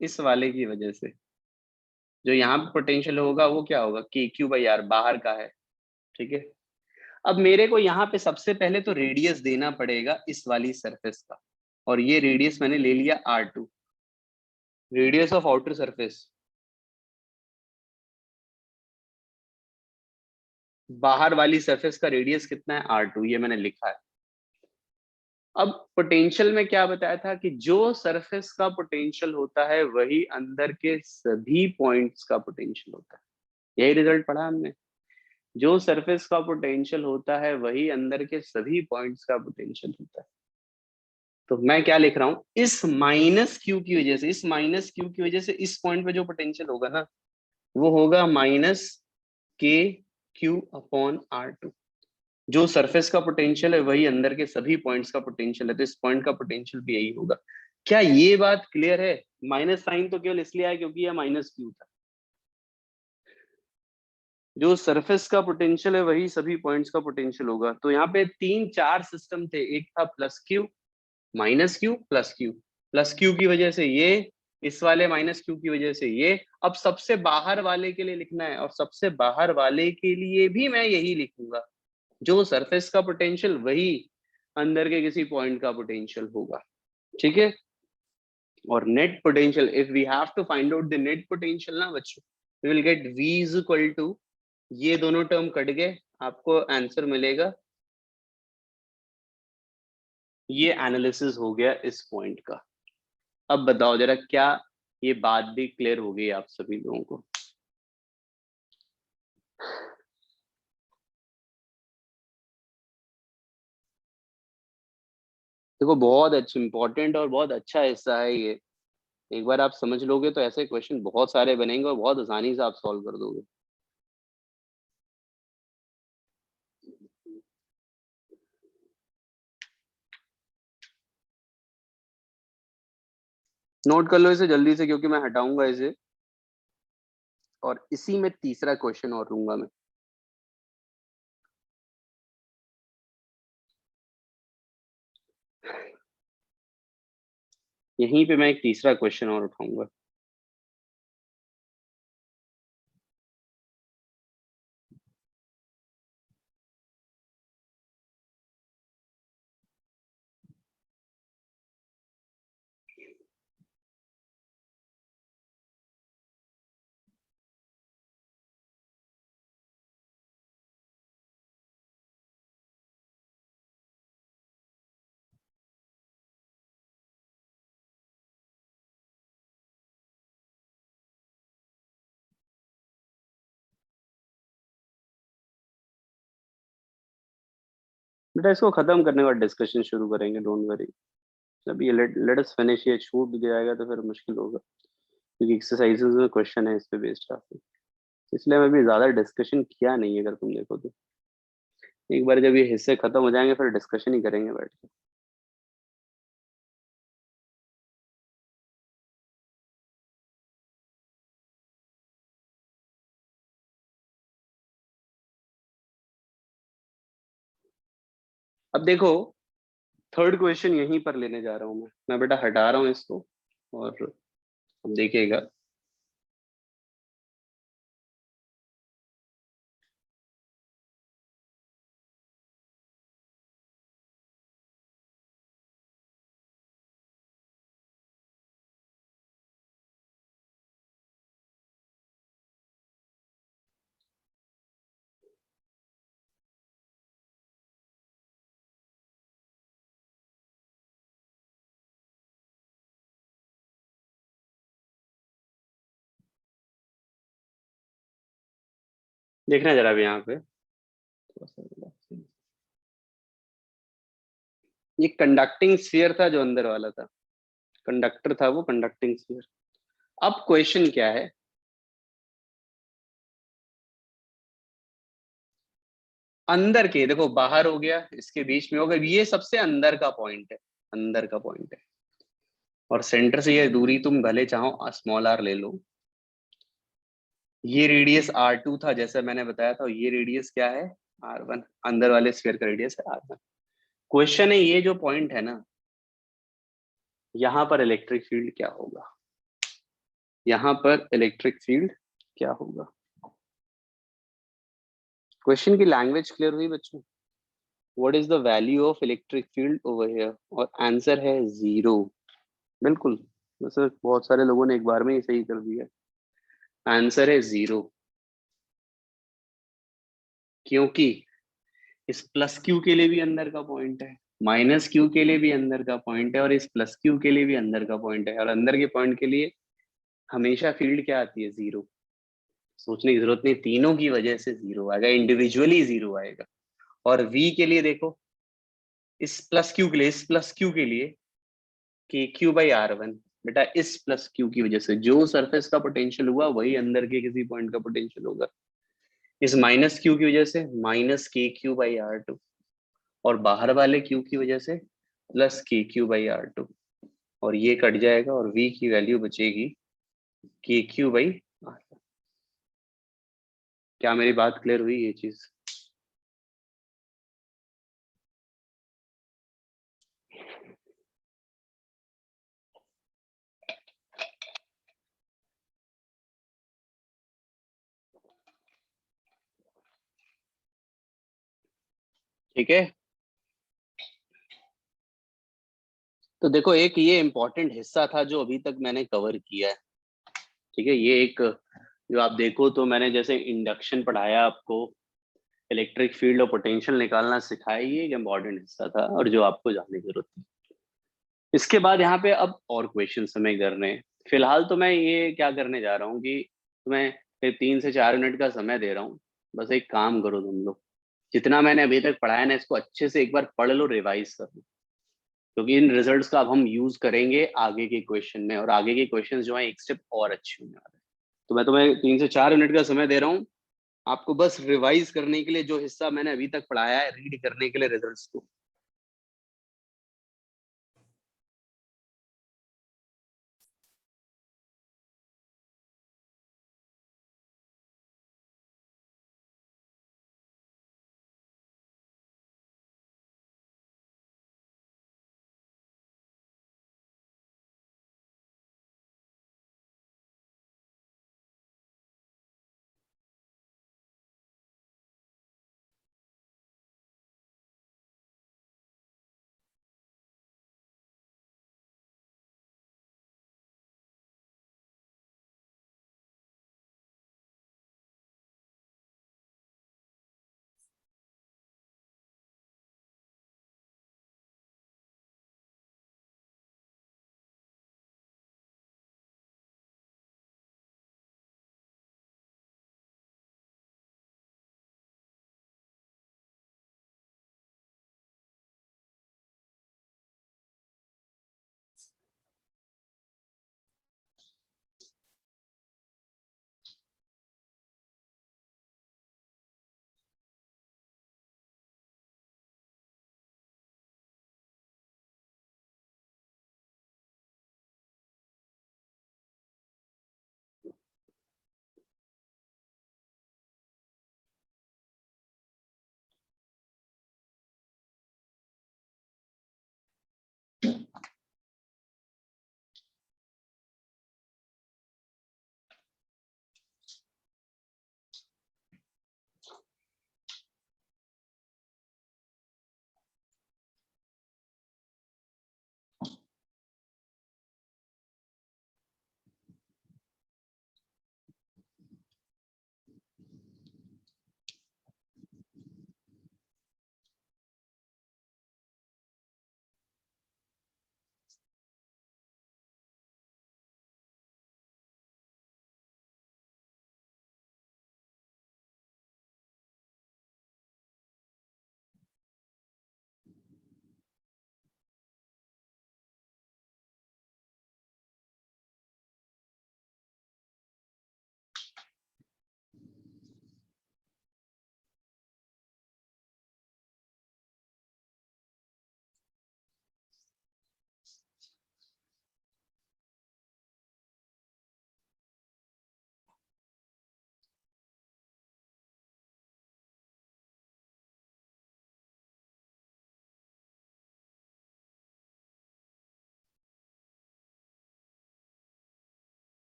इस वाले की वजह से जो यहाँ पे पोटेंशियल होगा वो क्या होगा, के क्यू बाई आर, बाहर का है, ठीक है। अब मेरे को यहाँ पे सबसे पहले तो रेडियस देना पड़ेगा इस वाली सरफेस का, और ये रेडियस मैंने ले लिया R2, radius of outer surface. बाहर वाली सरफेस का रेडियस कितना है, R2, ये मैंने लिखा है। अब पोटेंशियल में क्या बताया था कि जो सरफेस का पोटेंशियल होता है वही अंदर के सभी पॉइंट्स का पोटेंशियल होता है। यही रिजल्ट पढ़ा हमने। जो सरफेस का पोटेंशियल होता है वही अंदर के सभी पॉइंट्स का पोटेंशियल होता है। तो मैं क्या लिख रहा हूं, इस माइनस क्यू की वजह से, इस माइनस क्यू की वजह से इस पॉइंट पे जो पोटेंशियल होगा ना, वो होगा माइनस के क्यू अपॉन R2। जो सरफेस का पोटेंशियल है वही अंदर के सभी पॉइंट्स का पोटेंशियल है, तो इस पॉइंट का पोटेंशियल भी यही होगा। क्या ये बात क्लियर है? माइनस साइन तो केवल इसलिए आया क्योंकि यह माइनस क्यू था। जो सरफेस का पोटेंशियल है वही सभी पॉइंट्स का पोटेंशियल होगा। तो यहाँ पे 3-4 सिस्टम थे, एक था plus Q, minus Q, plus Q. Plus Q की वजह से ये, इस वाले माइनस क्यू की वजह से ये। अब सबसे बाहर वाले के लिए लिखना है, और सबसे बाहर वाले के लिए भी मैं यही लिखूंगा, जो सरफेस का पोटेंशियल वही अंदर के किसी पॉइंट का पोटेंशियल होगा। ठीक है। और net potential, if we have to find out the net potential ना बच्चों, we will get v is equal to, ये दोनों टर्म कट गए, आपको आंसर मिलेगा। ये एनालिसिस हो गया इस पॉइंट का। अब बताओ जरा, क्या ये बात भी क्लियर हो गई आप सभी लोगों को? देखो बहुत अच्छा इंपॉर्टेंट और बहुत अच्छा हिस्सा है ये। एक बार आप समझ लोगे तो ऐसे क्वेश्चन बहुत सारे बनेंगे और बहुत आसानी से आप सॉल्व कर दोगे। नोट कर लो इसे जल्दी से, क्योंकि मैं हटाऊंगा इसे और इसी में तीसरा क्वेश्चन और लूंगा मैं। यहीं पे मैं एक तीसरा क्वेश्चन और उठाऊंगा। बेटा इसको खत्म करने के बाद डिस्कशन शुरू करेंगे, डोंट वरी। जब ये लेट अस फिनिश, ये छूट जाएगा तो फिर मुश्किल होगा, क्योंकि एक्सरसाइजेस में क्वेश्चन है इस पे बेस्ड काफी। इसलिए मैं भी ज्यादा डिस्कशन किया नहीं है, अगर तुम देखो तो। एक बार जब ये हिस्से खत्म हो जाएंगे फिर डिस्कशन ही करेंगे बैठ के। अब देखो, थर्ड क्वेश्चन यहीं पर लेने जा रहा हूँ मैं बेटा हटा रहा हूँ इसको, और अब देखिएगा। देखना जरा भी यहाँ पे, ये कंडक्टिंग स्फीयर था जो अंदर वाला था, कंडक्टर था वो, कंडक्टिंग स्फीयर। अब क्वेश्चन क्या है, अंदर के, देखो बाहर हो गया, इसके बीच में हो गया, ये सबसे अंदर का पॉइंट है, अंदर का पॉइंट है। और सेंटर से ये दूरी तुम भले चाहो स्मॉल r ले लो। ये रेडियस R2 था जैसे मैंने बताया था, ये रेडियस क्या है, R1। अंदर वाले स्फीयर का रेडियस है R1। क्वेश्चन है ये जो पॉइंट है ना, यहाँ पर इलेक्ट्रिक फील्ड क्या होगा, यहाँ पर इलेक्ट्रिक फील्ड क्या होगा। क्वेश्चन की लैंग्वेज क्लियर हुई बच्चों? What is the value of electric field over here, और आंसर है 0। बिल्कुल, वैसे बहुत सारे लोगों ने एक बार में ही सही कर दिया। आंसर है 0, क्योंकि इस प्लस क्यू के लिए भी अंदर का पॉइंट है, माइनस क्यू के लिए भी अंदर का पॉइंट है और इस प्लस क्यू के लिए भी अंदर का पॉइंट है, और अंदर के पॉइंट के लिए हमेशा फील्ड क्या आती है, जीरो। सोचने की जरूरत नहीं, तीनों की वजह से जीरो आएगा, इंडिविजुअली जीरो आएगा। और वी के लिए देखो, इस प्लस क्यू के लिए, इस प्लस क्यू के लिए के क्यू बाई आर वन। बेटा इस प्लस क्यू की वजह से जो सरफेस का पोटेंशियल हुआ वही अंदर के किसी पॉइंट का पोटेंशियल होगा। इस माइनस क्यू की वजह से माइनस के क्यू बाई आर टू, और बाहर वाले क्यू की वजह से प्लस के क्यू बाई आर टू, और ये कट जाएगा और v की वैल्यू बचेगी के क्यू बाई आर। क्या मेरी बात क्लियर हुई ये चीज? ठीक है, तो देखो एक ये इंपॉर्टेंट हिस्सा था जो अभी तक मैंने कवर किया है। ठीक है, ये एक, जो आप देखो तो मैंने जैसे इंडक्शन पढ़ाया आपको, इलेक्ट्रिक फील्ड और पोटेंशियल निकालना सिखाया, ये एक इम्पॉर्टेंट हिस्सा था और जो आपको जानने की जरूरत थी। इसके बाद यहाँ पे अब और क्वेश्चन हमें करने हैं। फिलहाल तो मैं ये क्या करने जा रहा हूँ कि तुम्हें 3 से 4 मिनट का समय दे रहा हूँ। बस एक काम करो तुम लोग, जितना मैंने अभी तक पढ़ाया ना, इसको अच्छे से एक बार पढ़ लो, रिवाइज कर लो, क्योंकि इन रिजल्ट्स का अब हम यूज करेंगे आगे के क्वेश्चन में, और आगे के क्वेश्चन जो है एक स्टेप और अच्छे होने वाले हैं। तो मैं तुम्हें 3 से 4 मिनट का समय दे रहा हूँ, आपको बस रिवाइज करने के लिए, जो हिस्सा मैंने अभी तक पढ़ाया है, रीड करने के लिए रिजल्ट्स को।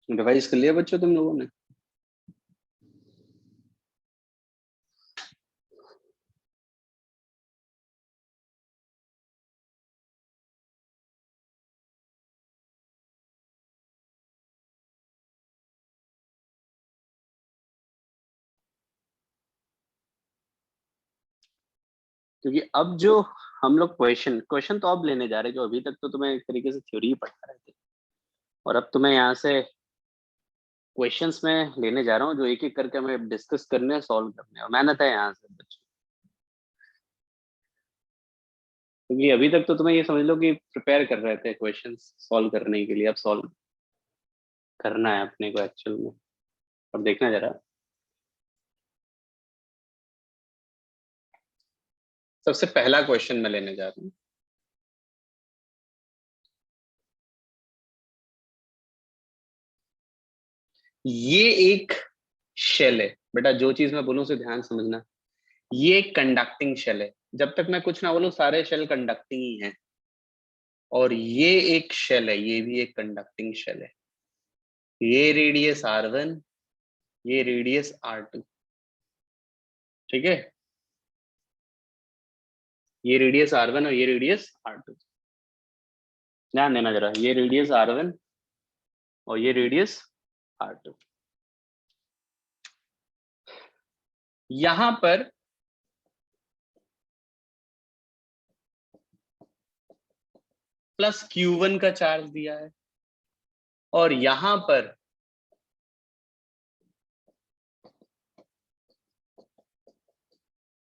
रिवाइज कर लिया बच्चों तुम लोगों ने? क्योंकि अब जो हम लोग क्वेश्चन तो अब लेने जा रहे हैं, जो अभी तक तो तुम्हें एक तरीके से थ्योरी ही पढ़ा रहे थे, और अब तुम्हें यहाँ से क्वेश्चंस में लेने जा रहा हूँ जो एक एक करके हमें डिस्कस करने हैं, सॉल्व करने हैं, और मेहनत है यहाँ से बच्चों। क्योंकि अभी तक तो तुम्हें ये समझ लो कि प्रिपेयर कर रहे थे क्वेश्चंस सॉल्व करने के लिए, अब सॉल्व करना है अपने को एक्चुअल में। अब देखना जरा, सबसे पहला क्वेश्चन मैं लेने जा रहा हूँ। ये एक शेल है बेटा, जो चीज मैं बोलूं उसे ध्यान समझना। ये एक कंडक्टिंग शेल है, जब तक मैं कुछ ना बोलूं सारे शेल कंडक्टिंग ही हैं। और ये एक शेल है, ये भी एक कंडक्टिंग शेल है। ये रेडियस R1, ये रेडियस R2, ठीक है। ये रेडियस R1 और ये रेडियस R2, ध्यान देना जरा, ये रेडियस R1 और ये रेडियस R2। यहां पर प्लस Q1 का चार्ज दिया है, और यहां पर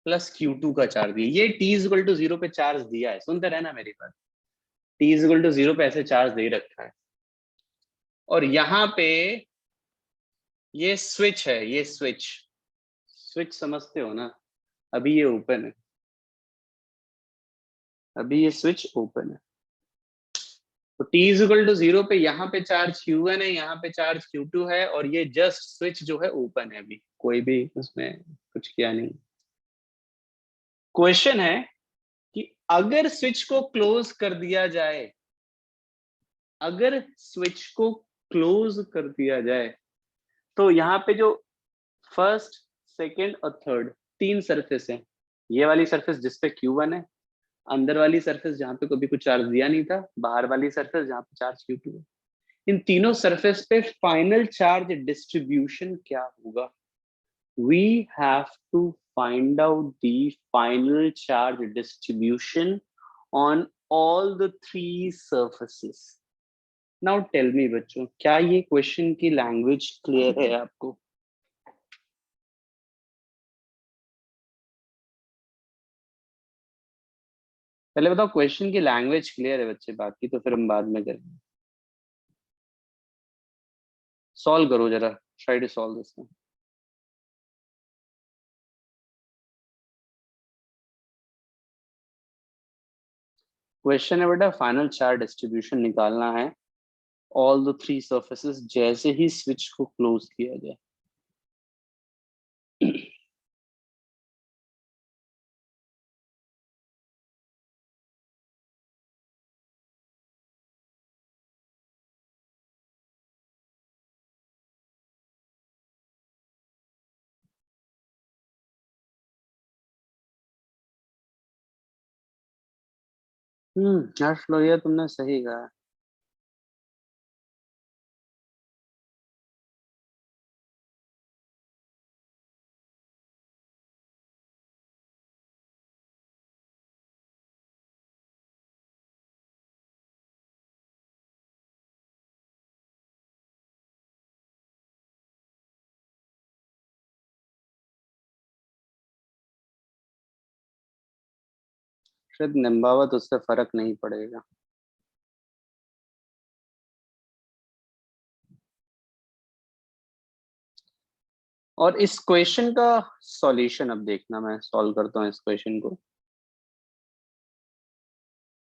प्लस Q2 का चार्ज दिया। ये t=0 पे चार्ज दिया है, सुनते रहना मेरी बात। t=0 पे ऐसे चार्ज दे रखा है, और यहाँ पे ये स्विच है, ये स्विच स्विच समझते हो ना। अभी ये ओपन है, अभी ये स्विच ओपन है, तो t=0 पे यहाँ पे चार्ज Q1 है, यहाँ पे चार्ज Q2 है, और ये जस्ट स्विच जो है ओपन है, अभी कोई भी उसमें कुछ किया नहीं। क्वेश्चन है कि अगर स्विच को क्लोज कर दिया जाए, अगर स्विच को क्लोज कर दिया जाए, तो यहाँ पे जो फर्स्ट, सेकंड और थर्ड तीन सरफेस है, ये वाली सरफेस जिसपे Q1 है, अंदर वाली सरफेस जहां पे कभी कुछ चार्ज दिया नहीं था, बाहर वाली सरफेस जहां पे चार्ज Q2 है, इन तीनों सरफेस पे फाइनल चार्ज डिस्ट्रीब्यूशन क्या होगा? We have to find out the final charge distribution on all the three surfaces. Now tell me बच्चों, क्या ये क्वेश्चन की लैंग्वेज क्लियर है आपको? पहले बताओ क्वेश्चन की लैंग्वेज क्लियर है बच्चे, बाकी तो फिर हम बाद में करेंगे। सॉल्व करो जरा, try to solve this. Question है बेटा, फाइनल चार्ज डिस्ट्रीब्यूशन निकालना है ऑल द थ्री सरफेसेस जैसे ही स्विच को क्लोज किया जाए। हर्ष लोहिया, तुमने सही कहा। शायद निम्बावत उससे फर्क नहीं पड़ेगा। और इस क्वेश्चन का सॉल्यूशन अब देखना, मैं सॉल्व करता हूँ इस क्वेश्चन को।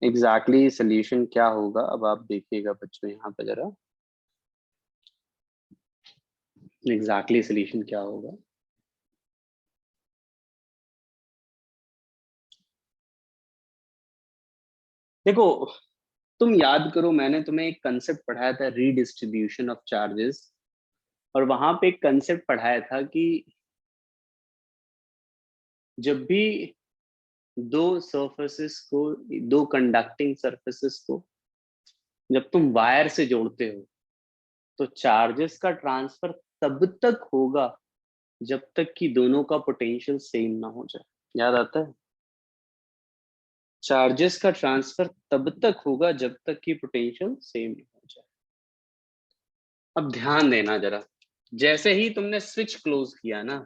एग्जैक्टली exactly सोल्यूशन क्या होगा अब आप देखिएगा बच्चों, यहाँ पे जरा एग्जैक्टली सोल्यूशन क्या होगा। देखो, तुम याद करो, मैंने तुम्हें एक कंसेप्ट पढ़ाया था, रीडिस्ट्रीब्यूशन ऑफ चार्जेस। और वहां पे एक कंसेप्ट पढ़ाया था कि जब भी दो सरफेसेस को, दो कंडक्टिंग सरफेसेस को जब तुम वायर से जोड़ते हो, तो चार्जेस का ट्रांसफर तब तक होगा जब तक कि दोनों का पोटेंशियल सेम ना हो जाए। याद आता है? चार्जेस का ट्रांसफर तब तक होगा जब तक कि पोटेंशियल सेम नहीं हो जाए। अब ध्यान देना जरा, जैसे ही तुमने स्विच क्लोज किया ना,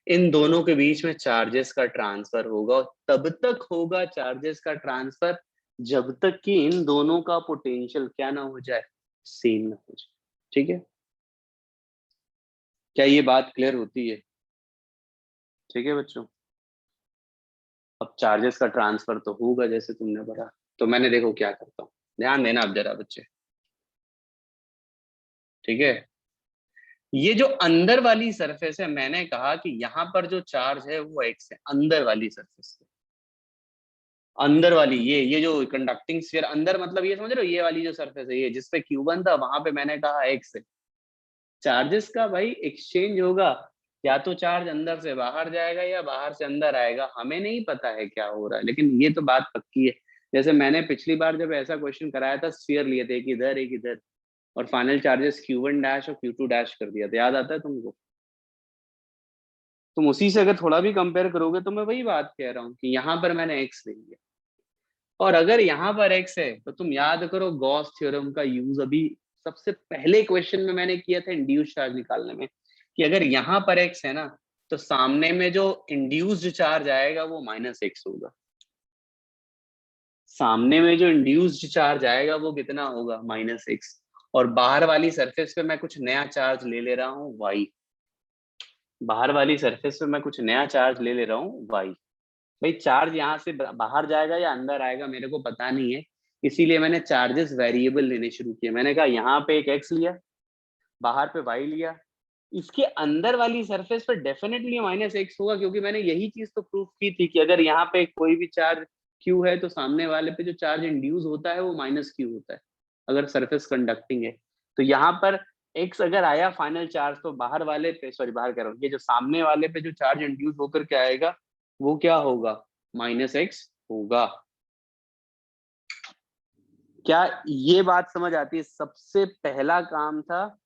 इन दोनों के बीच में चार्जेस का ट्रांसफर होगा, और तब तक होगा चार्जेस का ट्रांसफर जब तक कि इन दोनों का पोटेंशियल क्या ना हो जाए, सेम ना हो जाए। ठीक है, क्या ये बात क्लियर होती है? ठीक है बच्चों, अब चार्जेस का ट्रांसफर तो होगा जैसे तुमने बोला, तो मैंने देखो क्या करता हूँ, ध्यान देना अब जरा बच्चे। ठीक है, ये जो अंदर वाली सरफेस है, मैंने कहा कि यहाँ पर जो चार्ज है वो एक्स है, अंदर वाली सरफेस पे। अंदर वाली ये जो कंडक्टिंग स्फीयर अंदर, मतलब ये समझ रहे हो, ये वाली जो सरफेस है, ये जिसपे Q1 था, वहां पे मैंने कहा एक्स है। चार्जेस का भाई एक्सचेंज होगा, या तो चार्ज अंदर से बाहर जाएगा या बाहर से अंदर आएगा, हमें नहीं पता है क्या हो रहा है, लेकिन ये तो बात पक्की है। जैसे मैंने पिछली बार जब ऐसा क्वेश्चन कराया था, स्फीयर लिए थे, एक इधर एक इधर, और फाइनल चार्जेस Q1 डैश और Q2 डैश कर दिया था, याद आता है तुमको? तुम उसी से अगर थोड़ा भी कंपेयर करोगे तो मैं वही बात कह रहा हूँ कि यहाँ पर मैंने एक्स ले लिया, और अगर यहाँ पर एक्स है तो तुम याद करो गॉस थ्योरम का यूज अभी सबसे पहले क्वेश्चन में मैंने किया था इंड्यूस्ड चार्ज निकालने में, कि अगर यहाँ पर एक्स है ना, तो सामने में जो इंड्यूस्ड चार्ज आएगा वो माइनस एक्स होगा। सामने में जो इंड्यूस्ड चार्ज आएगा वो कितना होगा, माइनस एक्स। और बाहर वाली सरफेस पे मैं कुछ नया चार्ज ले ले रहा हूँ वाई, बाहर वाली सरफेस पे मैं कुछ नया चार्ज ले ले रहा हूँ वाई। भाई चार्ज यहाँ से बाहर जाएगा या अंदर आएगा मेरे को पता नहीं है, इसीलिए मैंने चार्जेस वेरिएबल लेने शुरू किए। मैंने कहा यहाँ पे एक एक्स लिया, बाहर पे वाई लिया, इसके अंदर वाली सरफेस पे डेफिनेटली माइनस एक्स होगा, क्योंकि मैंने यही चीज तो प्रूफ की थी कि अगर यहाँ पे कोई भी चार्ज क्यू है तो सामने वाले पे जो चार्ज इंड्यूस होता है वो माइनस क्यू होता है, अगर सरफेस कंडक्टिंग है। तो यहाँ पर एक्स अगर आया फाइनल चार्ज, तो बाहर वाले पे, सॉरी बाहर कह रहा हूँ, ये जो सामने वाले पे जो चार्ज इंड्यूस होकर के आएगा वो क्या होगा, माइनस एक्स होगा। क्या ये बात समझ आती है? सबसे पहला काम था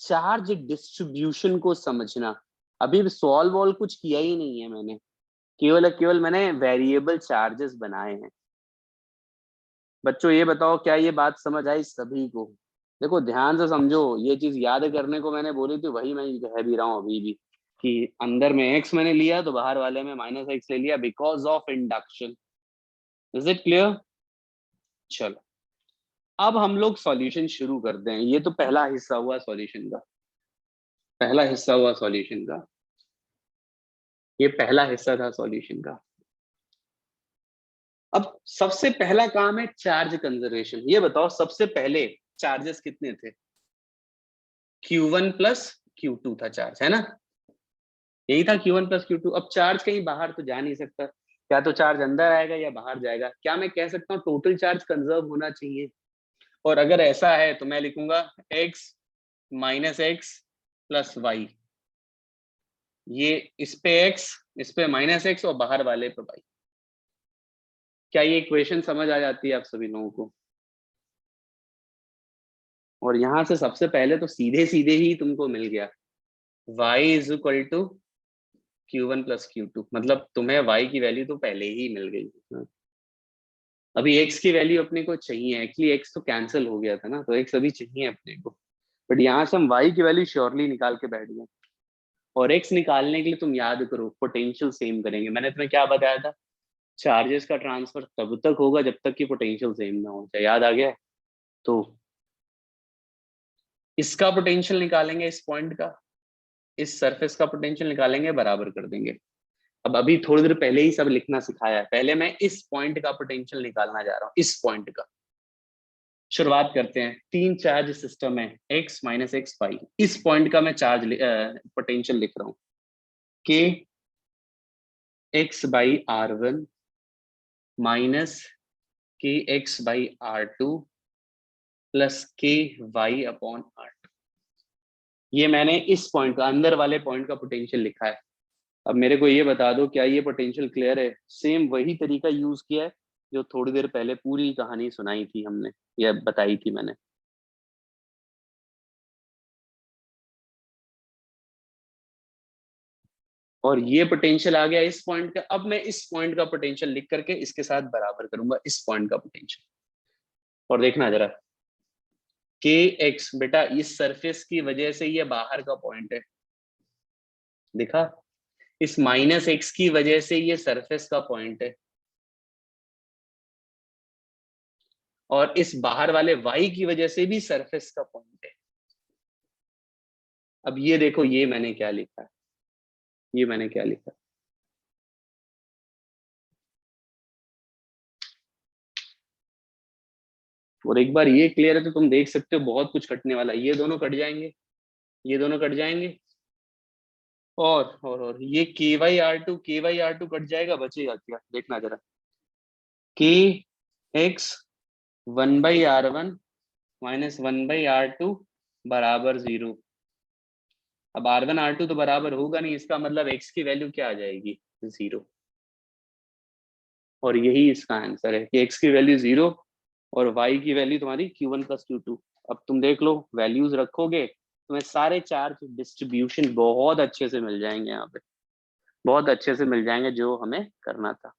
चार्ज डिस्ट्रीब्यूशन को समझना। अभी सॉल्व वॉल्व कुछ किया ही नहीं है मैंने, केवल मैंने वेरिएबल चार्जेस बनाए हैं। बच्चों ये बताओ, क्या ये बात समझ आई सभी को? देखो ध्यान से समझो, ये चीज याद करने को मैंने बोली थी, वही मैं कह भी रहा हूँ अभी भी, कि अंदर में एक्स मैंने लिया तो बाहर वाले में माइनस एक्स ले लिया, because of induction. Is it clear? चलो, अब हम लोग सॉल्यूशन शुरू करते हैं। ये तो पहला हिस्सा हुआ सॉल्यूशन का, पहला हिस्सा हुआ सॉल्यूशन का, ये पहला हिस्सा था सॉल्यूशन का। अब सबसे पहला काम है चार्ज कंजर्वेशन। ये बताओ सबसे पहले चार्जेस कितने थे? Q1 प्लस Q2 था चार्ज, है ना? यही था Q1 प्लस Q2। अब चार्ज कहीं बाहर तो जा नहीं सकता, या तो चार्ज अंदर आएगा या बाहर जाएगा। क्या मैं कह सकता हूँ टोटल चार्ज कंजर्व होना चाहिए? और अगर ऐसा है तो मैं लिखूंगा x minus x plus y, ये इस पे x, इस पे माइनस एक्स, और बाहर वाले पे y। क्या ये इक्वेशन समझ आ जाती है आप सभी लोगों को? और यहां से सबसे पहले तो सीधे सीधे ही तुमको मिल गया y is equal to Q1 plus Q2, मतलब तुम्हें y की वैल्यू तो पहले ही मिल गई। अभी x की वैल्यू अपने को चाहिए, एक्चुअली x तो कैंसिल हो गया था ना, तो x अभी चाहिए अपने को, बट यहाँ से हम y की वैल्यू श्योरली निकाल के बैठ गए। और x निकालने के लिए तुम याद करो पोटेंशियल सेम करेंगे। मैंने तुम्हें क्या बताया था, चार्जेस का ट्रांसफर तब तक होगा जब तक कि पोटेंशियल सेम ना हो जाए, याद आ गया? तो इसका पोटेंशियल निकालेंगे, इस पॉइंट का, इस सरफेस का पोटेंशियल निकालेंगे, बराबर कर देंगे। अब अभी थोड़ी देर पहले ही सब लिखना सिखाया है, पहले मैं इस पॉइंट का पोटेंशियल निकालना जा रहा हूँ, इस पॉइंट का। शुरुआत करते हैं, तीन चार्ज सिस्टम है, x माइनस एक्स वाई, इस पॉइंट का मैं चार्ज पोटेंशियल लिख रहा हूँ, के एक्स बाई R1 माइनस के एक्स बाई R2 प्लस के वाई अपॉन R2। ये मैंने इस पॉइंट का, अंदर वाले पॉइंट का पोटेंशियल लिखा है। अब मेरे को ये बता दो, क्या ये पोटेंशियल क्लियर है? सेम वही तरीका यूज किया है जो थोड़ी देर पहले पूरी कहानी सुनाई थी हमने, या बताई थी मैंने। और ये पोटेंशियल आ गया इस पॉइंट का। अब मैं इस पॉइंट का पोटेंशियल लिख करके इसके साथ बराबर करूंगा इस पॉइंट का पोटेंशियल। और देखना जरा, के एक्स बेटा इस सरफेस की वजह से ये बाहर का पॉइंट है, दिखा? इस माइनस एक्स की वजह से ये सरफेस का पॉइंट है, और इस बाहर वाले y की वजह से भी सरफेस का पॉइंट है। अब ये देखो, ये मैंने क्या लिखा है, ये मैंने क्या लिखा है। और एक बार ये क्लियर है तो तुम देख सकते हो बहुत कुछ कटने वाला है। ये दोनों कट जाएंगे, ये दोनों कट जाएंगे, और ये के वाई आर टू कट जाएगा, बचेगा क्या? देखना जरा, के एक्स 1/r1 माइनस 1/r2 बराबर 0। अब r1 r2 तो बराबर होगा नहीं, इसका मतलब x की वैल्यू क्या आ जाएगी? 0। और यही इसका आंसर है कि x की वैल्यू 0 और y की वैल्यू तुम्हारी q1 + q2। अब तुम देख लो, वैल्यूज रखोगे तुम्हें सारे चार्ज डिस्ट्रीब्यूशन बहुत अच्छे से मिल जाएंगे, यहाँ पे बहुत अच्छे से मिल जाएंगे जो हमें करना था।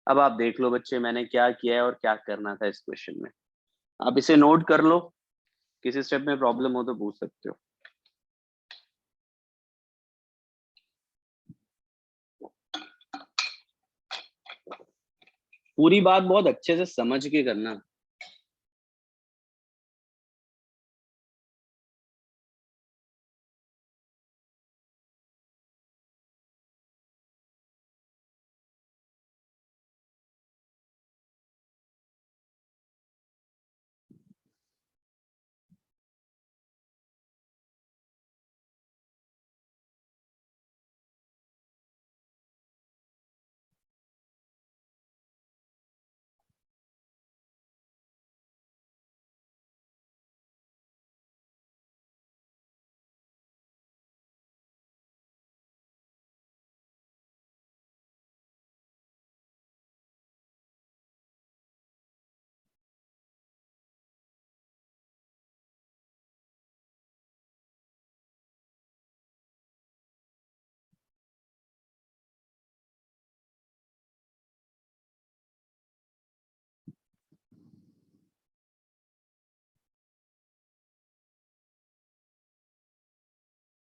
अब आप देख लो बच्चे मैंने क्या किया है और क्या करना था इस क्वेश्चन में। आप इसे नोट कर लो, किसी स्टेप में प्रॉब्लम हो तो पूछ सकते हो। पूरी बात बहुत अच्छे से समझ के करना।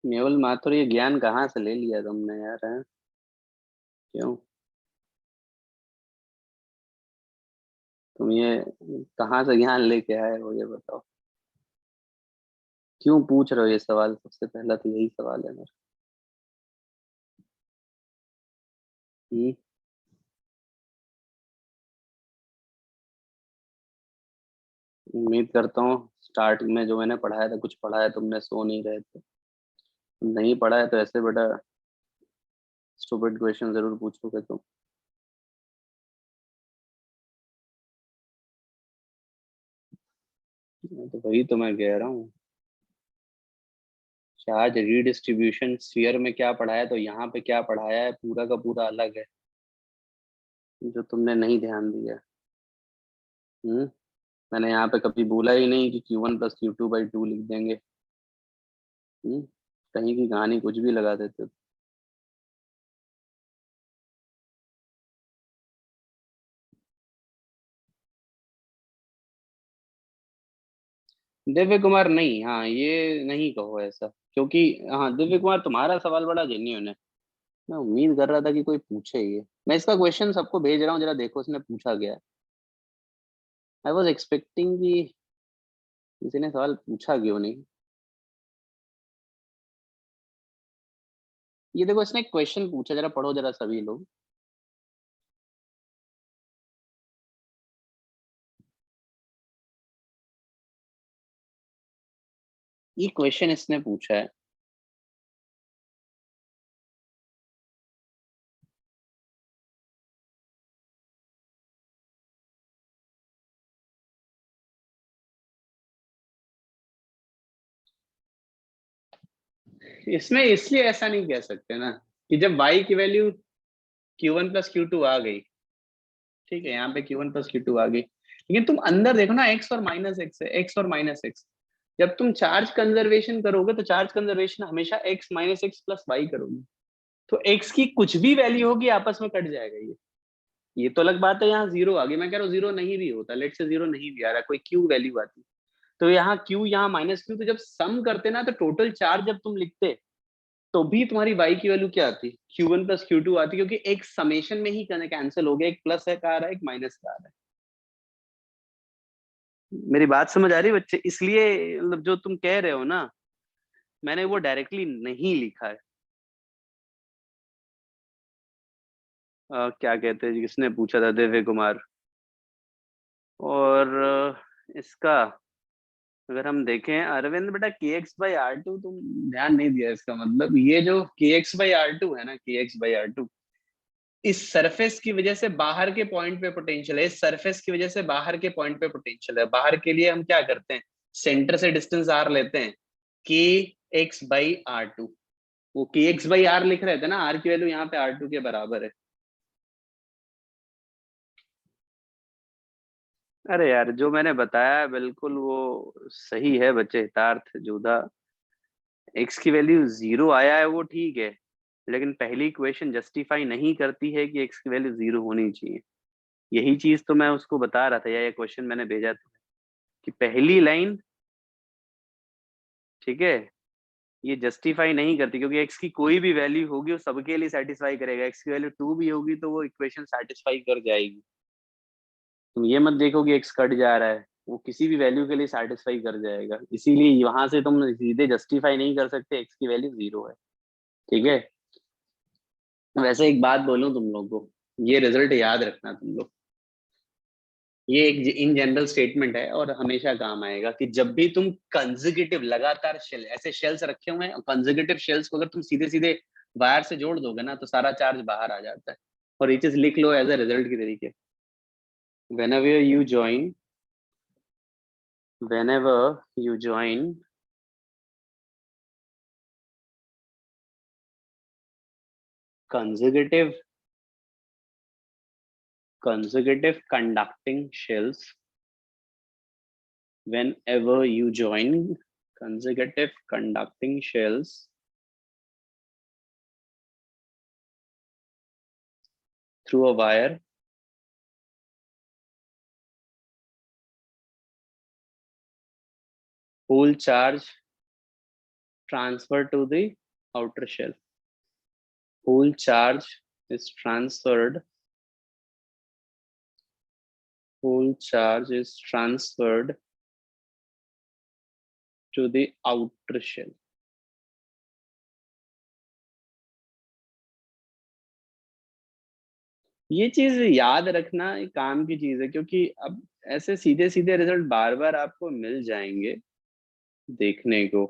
मेहुल माथुर, ये ज्ञान कहाँ से ले लिया तुमने यार, है? क्यों तुम ये कहाँ से ज्ञान लेके आए हो, ये बताओ? क्यों पूछ रहे हो ये सवाल? सबसे पहला तो यही सवाल है मेरा। हम्म, उम्मीद करता हूँ स्टार्टिंग में जो मैंने पढ़ाया था, कुछ पढ़ाया तुमने, सो नहीं रहे थे। नहीं पढ़ा है तो ऐसे बेटा स्टूपिड क्वेश्चन जरूर पूछोगे तुम। तो वही तो मैं कह रहा हूँ, चार्ज रीडिस्ट्रीब्यूशन स्फीयर में क्या पढ़ाया तो यहाँ पे क्या पढ़ाया है, पूरा का पूरा अलग है, जो तुमने नहीं ध्यान दिया। हम्म, मैंने यहाँ पे कभी बोला ही नहीं कि q1 + q2/2 लिख देंगे। हम्म, कहीं की कहानी कुछ भी लगा देते हो। दिव्य कुमार नहीं, हाँ ये नहीं कहो ऐसा, क्योंकि हाँ दिव्य कुमार तुम्हारा सवाल बड़ा जेन्युइन है। मैं उम्मीद कर रहा था कि कोई पूछे ये। मैं इसका क्वेश्चन सबको भेज रहा हूँ, जरा देखो इसमें पूछा गया है। आई वॉज एक्सपेक्टिंग कि किसी ने सवाल पूछा क्यों नहीं। ये देखो इसने एक क्वेश्चन पूछा, जरा पढ़ो जरा सभी लोग। ये क्वेश्चन इसने पूछा है, इसमें इसलिए ऐसा नहीं कह सकते ना कि जब y की वैल्यू q1 + q2 आ गई, ठीक है, यहाँ पे q1 + q2 आ गई, लेकिन तुम अंदर देखो ना, x और -x है, x और -x। जब तुम चार्ज कंजर्वेशन करोगे तो चार्ज कंजर्वेशन हमेशा x minus x plus y करोगे, तो x की कुछ भी वैल्यू होगी आपस में कट जाएगा। ये तो अलग बात है, यहाँ जीरो आ गई, मैं कह रहा हूँ जीरो नहीं भी होता, लेट से जीरो नहीं भी आ रहा, कोई क्यू वैल्यू आती तो यहाँ क्यू, यहाँ माइनस क्यू, तो जब सम करते ना तो टोटल चार्ज जब तुम लिखते तो भी तुम्हारी y की वैल्यू क्या आती, Q1 प्लस Q2 आती, क्योंकि एक समेशन में ही कैंसिल हो गया, एक प्लस है का आ रहा है, एक माइनस का आ रहा है। मेरी बात समझ आ रही है बच्चे? इसलिए मतलब जो तुम कह रहे हो ना, मैंने वो डायरेक्टली नहीं लिखा है। क्या कहते हैं, किसने पूछा था, दिव्य कुमार। और इसका अगर हम देखें अरविंद बेटा, के एक्स बाई आर टू तुम ध्यान नहीं दिया, इसका मतलब ये जो के एक्स बाई आर टू है ना, के एक्स बाई आर टू इस सरफेस की वजह से बाहर के पॉइंट पे पोटेंशियल है, इस सरफेस की वजह से बाहर के पॉइंट पे पोटेंशियल है। बाहर के लिए हम क्या करते हैं, सेंटर से डिस्टेंस आर लेते हैं, के एक्स बाई आर टू, वो के एक्स बाई आर लिख रहे थे ना, आर की वैल्यू यहाँ पे आर टू के बराबर है। अरे यार जो मैंने बताया बिल्कुल वो सही है बच्चे, हितार्थ जोधा, एक्स की वैल्यू जीरो आया है वो ठीक है, लेकिन पहली इक्वेशन जस्टिफाई नहीं करती है कि एक्स की वैल्यू जीरो होनी चाहिए। यही चीज तो मैं उसको बता रहा था, या ये क्वेश्चन मैंने भेजा था कि पहली लाइन, ठीक है, ये जस्टिफाई नहीं करती, क्योंकि एक्स की कोई भी वैल्यू होगी वो सबके लिए सेटिस्फाई करेगा, एक्स की वैल्यू टू भी होगी तो वो इक्वेशन सेटिस्फाई कर जाएगी। तुम ये मत देखो कि एक्स कट जा रहा है, वो किसी भी वैल्यू के लिए सेटिस्फाई कर जाएगा, इसीलिए वहां से तुम सीधे जस्टिफाई नहीं कर सकते एक्स की वैल्यू जीरो है। ठीक है, वैसे एक बात बोलूं तुम लोग को, ये रिजल्ट याद रखना तुम लोग, ये एक इन जनरल स्टेटमेंट है और हमेशा काम आएगा कि जब भी तुम कंसेक्यूटिव लगातार शेल, ऐसे शेल्स रखे हुए हैं, कंसेक्यूटिव शेल्स को अगर तुम सीधे सीधे वायर से जोड़ दोगे ना तो सारा चार्ज बाहर आ जाता है। और ये चीज लिख लो एज अ रिजल्ट की तरीके, whenever you join whenever you join consecutive conducting shells, whenever you join consecutive conducting shells through a wire, whole charge transferred to the outer shell, whole charge is transferred, whole charge is transferred to the outer shell। ये चीज याद रखना एक काम की चीज है, क्योंकि अब ऐसे सीधे सीधे रिजल्ट बार बार आपको मिल जाएंगे देखने को।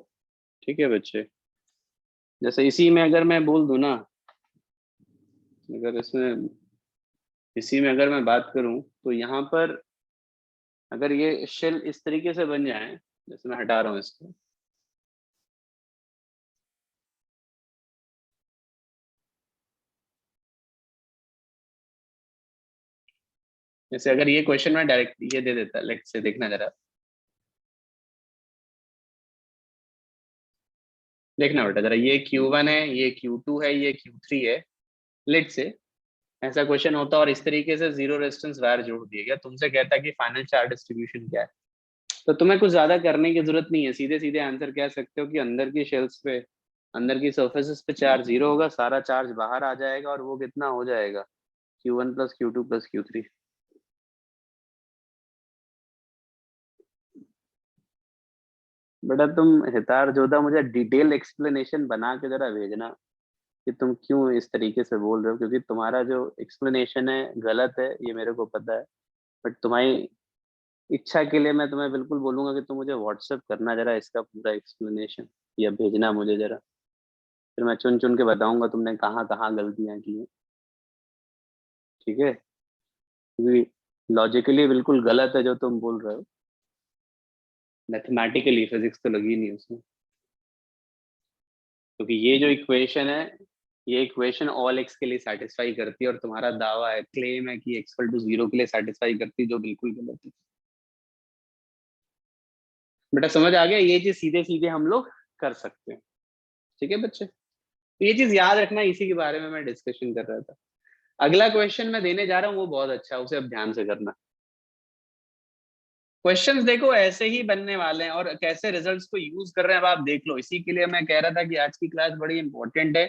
ठीक है बच्चे, जैसे इसी में अगर मैं बोल दूं ना, अगर इसमें इसी में अगर मैं बात करूं तो यहाँ पर अगर ये शेल इस तरीके से बन जाए, जैसे मैं हटा रहा हूँ इसको, जैसे अगर ये क्वेश्चन में डायरेक्ट ये दे देता, लेट से देखना जरा, देखना बेटा जरा, ये Q1 है, ये Q2 है, ये Q3 है, लेट से ऐसा क्वेश्चन होता और इस तरीके से जीरो रेजिस्टेंस वायर जोड़ दिया गया, तुमसे कहता कि फाइनल चार्ज डिस्ट्रीब्यूशन क्या है, तो तुम्हें कुछ ज्यादा करने की जरूरत नहीं है, सीधे सीधे आंसर कह सकते हो कि अंदर की शेल्स पे, अंदर की सर्फेसिस पे चार्ज जीरो होगा, सारा चार्ज बाहर आ जाएगा और वो कितना हो जाएगा, Q1 plus Q2 plus Q3। बेटा तुम हितार जोधा मुझे डिटेल एक्सप्लेनेशन बना के जरा भेजना कि तुम क्यों इस तरीके से बोल रहे हो, क्योंकि तुम्हारा जो एक्सप्लेनेशन है गलत है, ये मेरे को पता है, बट तुम्हारी इच्छा के लिए मैं तुम्हें बिल्कुल बोलूंगा कि तुम मुझे व्हाट्सएप करना जरा इसका पूरा एक्सप्लेनेशन, या भेजना मुझे जरा, फिर मैं चुन चुन के बताऊंगा तुमने कहाँ कहाँ गलतियां की हैं। ठीक है, क्योंकि लॉजिकली बिल्कुल गलत है जो तुम बोल रहे हो, मैथमेटिकली फिजिक्स तो लगी नहीं उसमें, क्योंकि ये जो इक्वेशन है, ये इक्वेशन ऑल एक्स के लिए सेटिस्फाई करती है, और तुम्हारा दावा है, क्लेम है कि एक्स टू जीरो के लिए सेटिस्फाई करती है, जो बिल्कुल गलत है। बेटा समझ आ गया, ये चीज सीधे सीधे हम लोग कर सकते हैं। ठीक है बच्चे, तो ये चीज याद रखना, इसी के बारे में मैं डिस्कशन कर रहा था। अगला क्वेश्चन मैं देने जा रहा हूँ वो बहुत अच्छा है, उसे अब ध्यान से करना। क्वेश्चंस देखो ऐसे ही बनने वाले हैं, और कैसे रिजल्ट्स को यूज कर रहे हैं अब आप देख लो। इसी के लिए मैं कह रहा था कि आज की क्लास बड़ी इंपॉर्टेंट है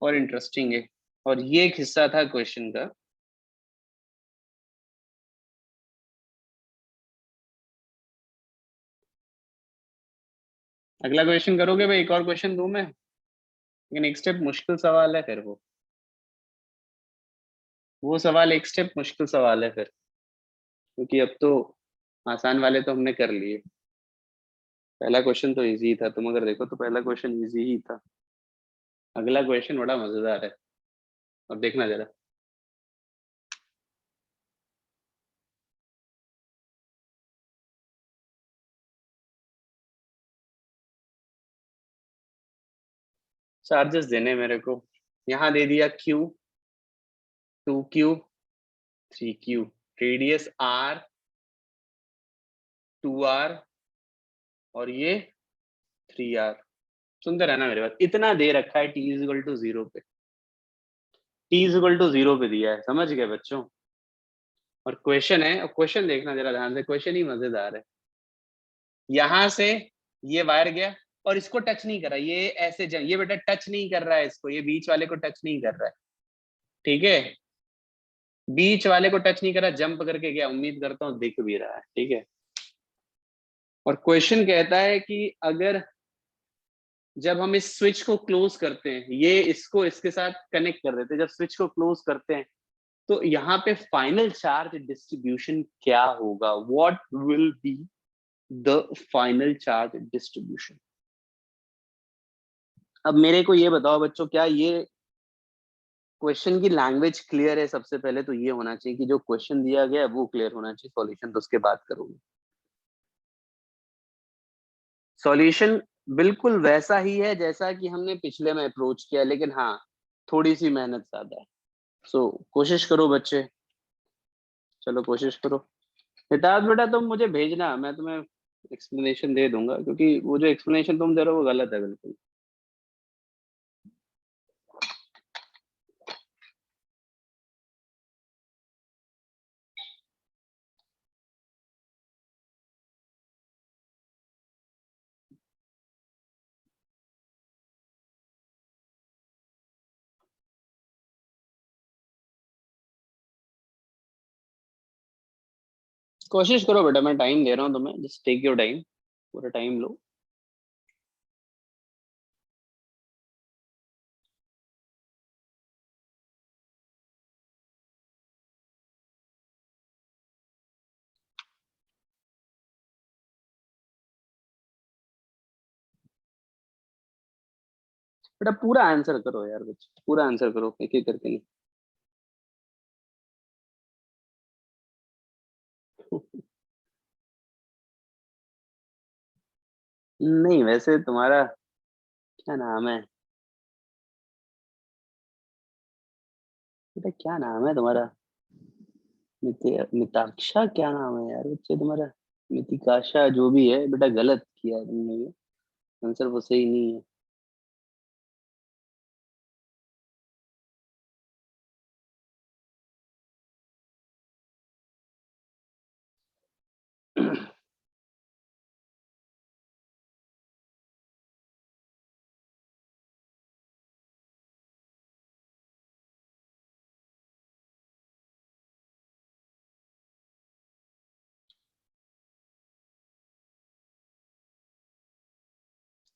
और इंटरेस्टिंग है, और ये एक हिस्सा था क्वेश्चन का। अगला क्वेश्चन करोगे भाई? एक और क्वेश्चन दूं मैं, लेकिन एक स्टेप मुश्किल सवाल है फिर वो सवाल एक स्टेप मुश्किल सवाल है फिर, क्योंकि अब तो आसान वाले तो हमने कर लिए। पहला क्वेश्चन तो इजी था, तुम अगर देखो तो पहला क्वेश्चन इजी ही था। अगला क्वेश्चन बड़ा मजेदार है, और देखना जरा। चार्जेस देने मेरे को, यहाँ दे दिया Q, 2Q, 3Q, radius R, 2R, और ये 3R। सुनते रहना मेरे बात, इतना दे रखा है T is equal to zero पे। T is equal to zero पे दिया है, समझ गए बच्चों? और क्वेश्चन है, और क्वेश्चन देखना जरा ध्यान से, क्वेश्चन ही मजेदार है। यहां से ये वायर गया और इसको टच नहीं करा, ये ऐसे ये बेटा टच नहीं कर रहा है इसको, ये बीच वाले को टच नहीं कर रहा है। ठीक है, बीच वाले को टच नहीं करा, जंप करके गया, उम्मीद करता हूँ दिख भी रहा है। ठीक है, और क्वेश्चन कहता है कि अगर जब हम इस स्विच को क्लोज करते हैं, ये इसको इसके साथ कनेक्ट कर देते हैं, जब स्विच को क्लोज करते हैं तो यहाँ पे फाइनल चार्ज डिस्ट्रीब्यूशन क्या होगा? What will be the final charge distribution? अब मेरे को ये बताओ बच्चों, क्या ये क्वेश्चन की लैंग्वेज क्लियर है? सबसे पहले तो ये होना चाहिए कि जो क्वेश्चन दिया गया है वो क्लियर होना चाहिए, सॉल्यूशन तो उसके बाद करोगे। सॉल्यूशन बिल्कुल वैसा ही है जैसा कि हमने पिछले में अप्रोच किया, लेकिन हाँ थोड़ी सी मेहनत ज्यादा है। सो कोशिश करो बच्चे, चलो कोशिश करो। हिताज बेटा तुम मुझे भेजना, मैं तुम्हें एक्सप्लेनेशन दे दूंगा, क्योंकि वो जो एक्सप्लेनेशन तुम दे रहे हो वो गलत है बिल्कुल। कोशिश करो बेटा, मैं टाइम दे रहा हूँ तुम्हें, जस्ट टेक योर टाइम, पूरा टाइम लो। बेटा पूरा आंसर करो यार बच्चे, पूरा आंसर करो, एक एक करके नहीं। नहीं वैसे तुम्हारा क्या नाम है? बेटा क्या नाम है तुम्हारा? मिताक्षा क्या नाम है यार बच्चे तुम्हारा? मितिकाशा जो भी है बेटा, गलत किया तुमने ये, आंसर वो सही नहीं है।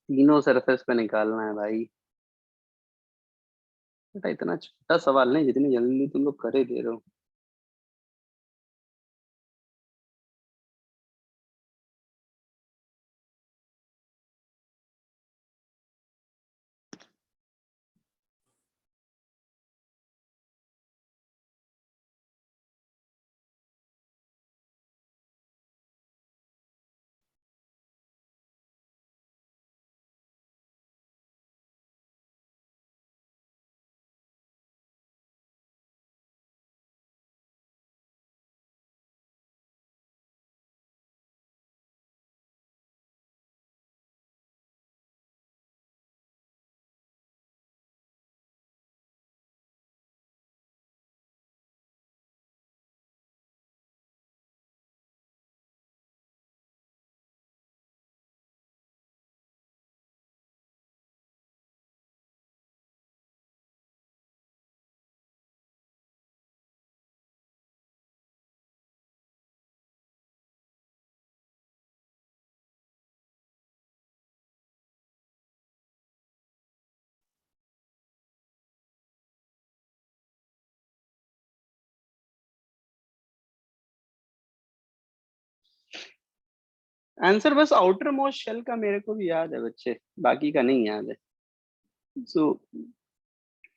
तीनों सरफेस पे निकालना है भाई। बेटा इतना छोटा सवाल नहीं, जितनी जल्दी तुम लोग करे दे रहे हो। आंसर बस आउटर मोस्ट शेल का मेरे को भी याद है बच्चे, बाकी का नहीं याद है। सो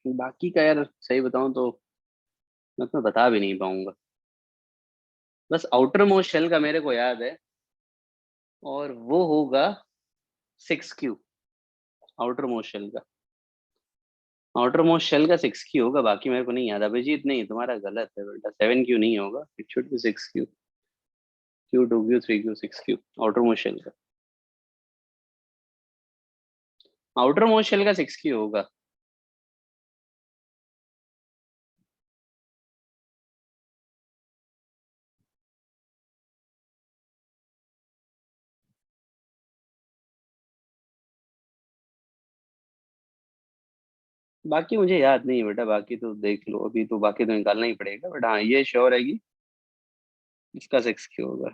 बाकी का यार सही बताऊं तो मैं तुम्हें बता भी नहीं पाऊंगा। बस आउटर मोस्ट शेल का मेरे को याद है, और वो होगा 6Q। आउटर मोस्ट शेल का, आउटर मोस्ट शेल का 6Q होगा, बाकी मेरे को नहीं याद। अभिजीत नहीं, तुम्हारा गलत है बेटा, 7Q नहीं होगा, it should be 6Q। Q 2Q 3Q 6Q outermost shell का, आउटर मोस्ट शेल का 6Q होगा। बाकी मुझे याद नहीं है बेटा, बाकी तो देख लो, अभी तो बाकी तो निकालना ही पड़ेगा, बट हाँ ये श्योर है कि इसका 6Q होगा।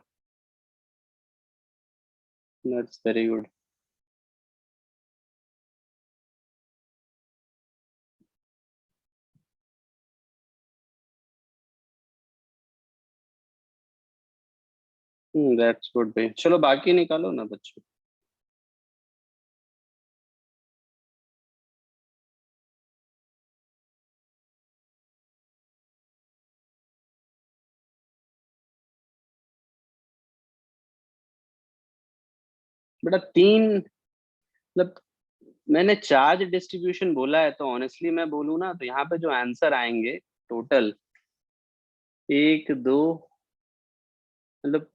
That's very good. That's good भाई, चलो बाकी निकालो ना बच्चों। बेटा तीन, मतलब मैंने चार्ज डिस्ट्रीब्यूशन बोला है, तो ऑनेस्टली मैं बोलूँ ना, तो यहाँ पे जो आंसर आएंगे टोटल, एक दो, मतलब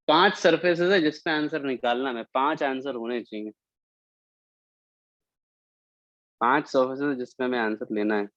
5 सरफेसेस है जिसपे आंसर निकालना है, 5 आंसर होने चाहिए, 5 सरफेसेस जिसपे हमें आंसर लेना है।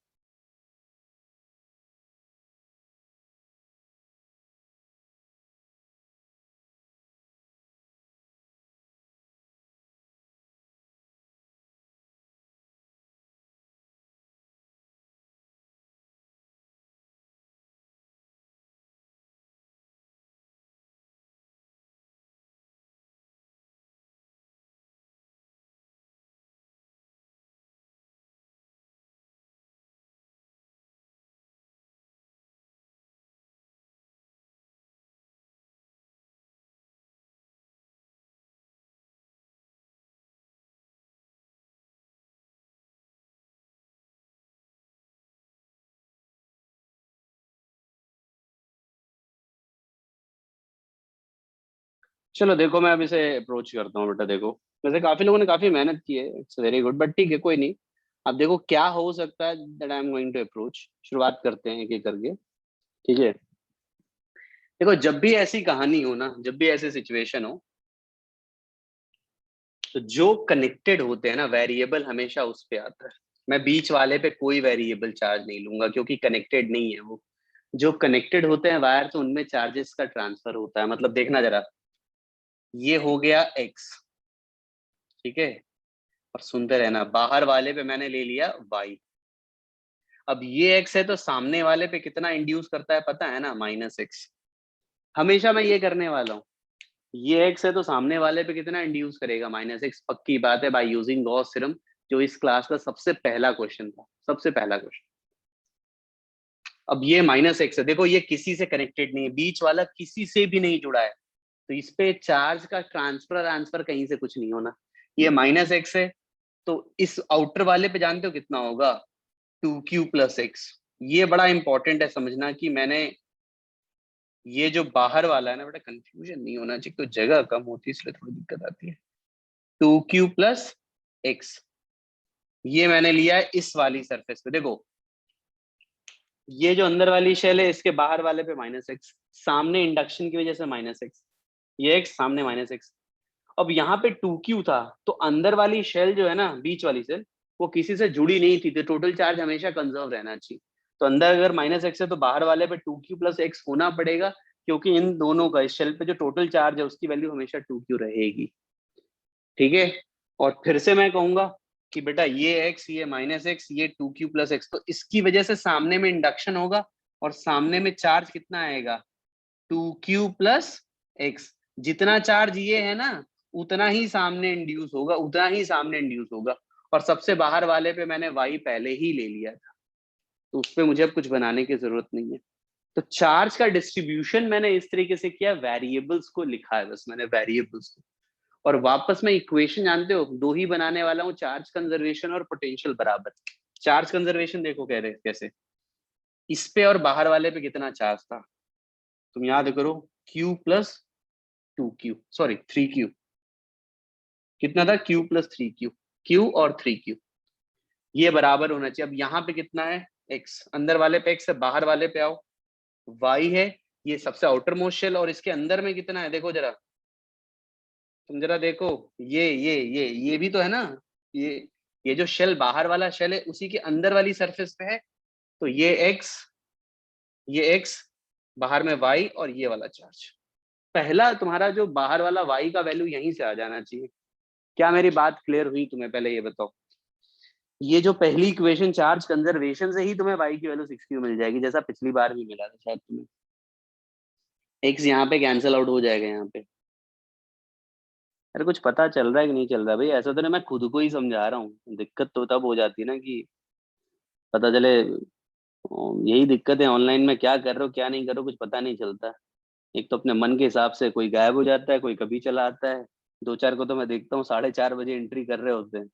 चलो देखो, मैं अब इसे अप्रोच करता हूँ बेटा। देखो वैसे काफी लोगों ने काफी मेहनत की है, इट्स वेरी गुड, बट ठीक है कोई नहीं। अब देखो क्या हो सकता है that I am going to approach. शुरुआत करते हैं एक एक करके, ठीक है। देखो जब भी ऐसी कहानी हो ना, जब भी ऐसी सिचुएशन हो, तो जो कनेक्टेड होते हैं ना वेरिएबल, हमेशा उस पे आता है। मैं बीच वाले पे कोई वेरिएबल चार्ज नहीं लूंगा, क्योंकि कनेक्टेड नहीं है वो। जो कनेक्टेड होते हैं वायर, तो उनमें चार्जेस का ट्रांसफर होता है। मतलब देखना जरा, ये हो गया एक्स, ठीक है। और सुनते रहना, बाहर वाले पे मैंने ले लिया वाई। अब ये एक्स है, तो सामने वाले पे कितना इंड्यूस करता है पता है ना, -x। हमेशा मैं ये करने वाला हूँ। ये एक्स है तो सामने वाले पे कितना इंड्यूस करेगा, -x, पक्की बात है, बाय यूजिंग गॉस थ्योरम, जो इस क्लास का सबसे पहला क्वेश्चन था, सबसे पहला क्वेश्चन। अब ये -x है, देखो ये किसी से कनेक्टेड नहीं है, बीच वाला किसी से भी नहीं जुड़ा है, तो इस पे चार्ज का ट्रांसफर आंसर कहीं से कुछ नहीं होना। ये -x है, तो इस आउटर वाले पे जानते हो कितना होगा, 2Q+x। ये बड़ा इंपॉर्टेंट है समझना, कि मैंने ये जो बाहर वाला है ना बेटा, कंफ्यूजन नहीं होना चाहिए, तो जगह कम होती है इसलिए थोड़ी दिक्कत आती है। 2Q+x, ये मैंने लिया है इस वाली सरफेस पे। देखो ये जो अंदर वाली शेल है, इसके बाहर वाले पे -x, सामने इंडक्शन की वजह से -x, ये x सामने -x। अब यहाँ पे 2Q था, तो अंदर वाली शेल जो है ना, बीच वाली शेल, वो किसी से जुड़ी नहीं थी, तो टोटल चार्ज हमेशा कंजर्व रहना चाहिए। तो अंदर अगर -x है, तो बाहर वाले पे 2Q+x होना पड़ेगा, क्योंकि इन दोनों का, इस शेल पे जो टोटल चार्ज है उसकी वैल्यू हमेशा 2Q रहेगी, ठीक है। और फिर से मैं कहूंगा कि बेटा ये x, ये -x, ये 2Q+x, तो इसकी वजह से सामने में इंडक्शन होगा, और सामने में चार्ज कितना आएगा, 2Q+x। जितना चार्ज ये है ना, उतना ही सामने इंड्यूस होगा, उतना ही सामने इंड्यूस होगा। और सबसे बाहर वाले पे मैंने y पहले ही ले लिया था, तो उस पे मुझे अब कुछ बनाने की जरूरत नहीं है। तो चार्ज का डिस्ट्रीब्यूशन मैंने इस तरीके से किया, वेरिएबल्स को लिखा है बस मैंने, वेरिएबल्स को। और वापस मैं इक्वेशन जानते हो दो ही बनाने वाला हूँ, चार्ज कंजर्वेशन और पोटेंशियल बराबर। चार्ज कंजर्वेशन देखो कह रहे कैसे, इस पे और बाहर वाले पे कितना चार्ज था, तुम याद करो, Q plus 2Q, sorry 3Q, कितना था, Q प्लस 3Q, Q और 3Q, ये बराबर होना चाहिए। अब यहाँ पे कितना है, X, अंदर वाले पे X है, बाहर वाले पे आओ, Y है, ये सबसे आउटर मोस्ट शेल, और इसके अंदर में कितना है, देखो जरा, तुम जरा देखो, ये भी तो है ना, ये जो शेल बाहर वाला शेल है उसी के अंदर वाली सरफेस पे है, तो ये x, बाहर में y, और ये वाला चार्ज। पहला तुम्हारा जो बाहर वाला y का वैल्यू यहीं से आ जाना चाहिए। क्या मेरी बात क्लियर हुई तुम्हें, पहले ये बताओ। ये जो पहली इक्वेशन चार्ज कंजर्वेशन से ही तुम्हें y की वैल्यू 6Q मिल जाएगी, जैसा पिछली बार भी मिला था शायद तुम्हें। x यहाँ पे कैंसिल आउट हो जाएगा यहाँ पे। अरे कुछ पता चल रहा है कि नहीं चल रहा भाई, ऐसा तो नहीं मैं खुद को ही समझा रहा हूँ, दिक्कत तो तब हो जाती है ना कि पता चले। यही दिक्कत है ऑनलाइन में, क्या कर रहे हो क्या नहीं कर रहे हो कुछ पता नहीं चलता। एक तो अपने मन के हिसाब से कोई गायब हो जाता है, कोई कभी चला आता है। दो चार को तो मैं देखता हूँ 4:30 बजे एंट्री कर रहे होते हैं।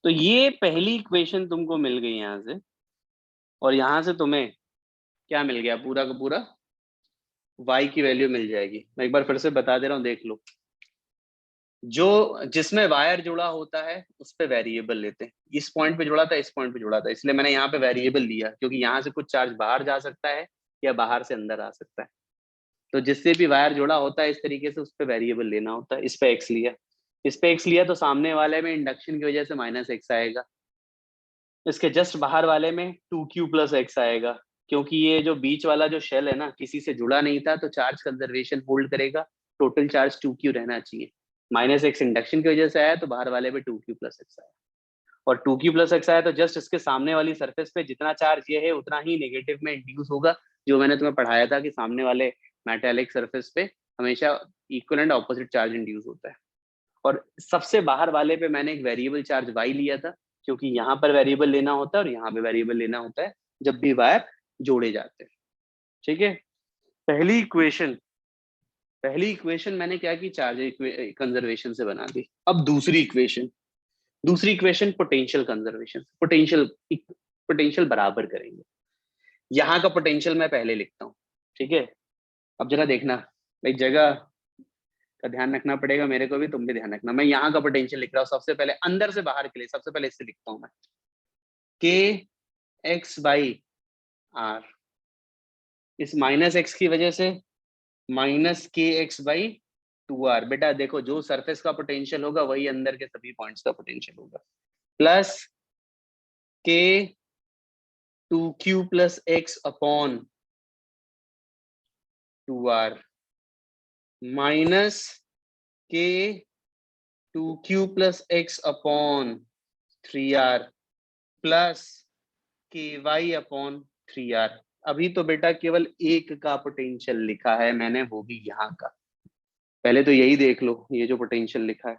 तो ये पहली इक्वेशन तुमको मिल गई यहाँ से, और यहाँ से तुम्हें क्या मिल गया, पूरा का पूरा y की वैल्यू मिल जाएगी। मैं एक बार फिर से बता दे रहा हूँ, देख लो। जो जिसमें वायर जुड़ा होता है उस पे वेरिएबल लेते हैं, इस पॉइंट पे जुड़ा था, इस पॉइंट पे जुड़ा था, इसलिए मैंने यहाँ पे वेरिएबल लिया, क्योंकि यहाँ से कुछ चार्ज बाहर जा सकता है या बाहर से अंदर आ सकता है। तो जिससे भी वायर जुड़ा होता है इस तरीके से उस पे वेरिएबल लेना होता है। इस पे x लिया, इस पे x लिया, तो सामने वाले में इंडक्शन की वजह से -x आएगा, इसके जस्ट बाहर वाले में 2Q प्लस x आएगा, क्योंकि ये जो बीच वाला जो शेल है ना किसी से जुड़ा नहीं था, तो चार्ज कंजर्वेशन होल्ड करेगा, टोटल चार्ज 2Q रहना चाहिए। -x इंडक्शन की वजह से आया, तो बाहर वाले पे 2Q प्लस x आया, और 2Q प्लस x आया तो जस्ट इसके सामने वाली सरफेस पे जितना चार्ज ये है उतना ही नेगेटिव में इंड्यूस होगा, जो मैंने तुम्हें पढ़ाया था कि सामने वाले मेटेलिक सरफेस पे हमेशा equal and opposite charge induce होता है। और सबसे बाहर वाले पे मैंने एक वेरिएबल चार्ज y लिया था, क्योंकि यहाँ पर वेरिएबल लेना होता है और यहाँ पे वेरिएबल लेना होता है जब भी वायर जोड़े जाते हैं। ठीक है, पहली इक्वेशन मैंने क्या की, चार्ज कंजर्वेशन से बना दी। अब दूसरी इक्वेशन पोटेंशियल कंजर्वेशन, पोटेंशियल बराबर करेंगे। यहाँ का पोटेंशियल मैं पहले लिखता हूँ, ठीक है। अब जरा देखना, एक जगह का ध्यान रखना पड़ेगा, मेरे को भी तुम भी ध्यान रखना। मैं यहाँ का पोटेंशियल लिख रहा हूँ सबसे पहले, अंदर से बाहर के लिए सबसे पहले इससे लिखता हूँ मैं, kx/r, इस -x की वजह से -kx/2r। बेटा देखो, जो सरफेस का पोटेंशियल होगा वही अंदर के सभी पॉइंट्स का पोटेंशियल होगा, plus k 2q plus x upon 2r, minus k 2q plus x upon 3r, plus ky upon 3r। अभी तो बेटा केवल एक का पोटेंशियल लिखा है मैंने, वो भी यहाँ का। पहले तो यही देख लो, ये जो पोटेंशियल लिखा है,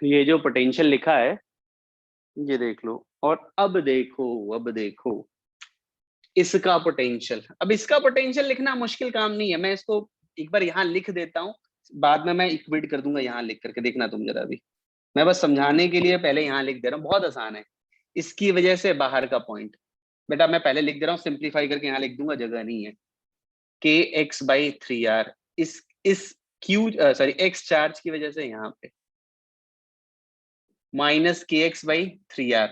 ये जो पोटेंशियल लिखा है ये देख लो। और अब देखो इसका पोटेंशियल। अब इसका पोटेंशियल लिखना मुश्किल काम नहीं है, मैं इसको एक बार यहाँ लिख देता हूँ, बाद में मैं इक्वेट कर दूंगा यहाँ लिख करके, देखना तुम जरा भी। मैं बस समझाने के लिए पहले यहाँ लिख दे रहा हूँ, बहुत आसान है। इसकी वजह से बाहर का पॉइंट, बेटा मैं पहले लिख दे रहा हूँ, सिंप्लीफाई करके यहाँ लिख दूंगा, जगह नहीं है। kx/3r, इस q सॉरी x चार्ज की वजह से यहाँ पे, माइनस kx/3r,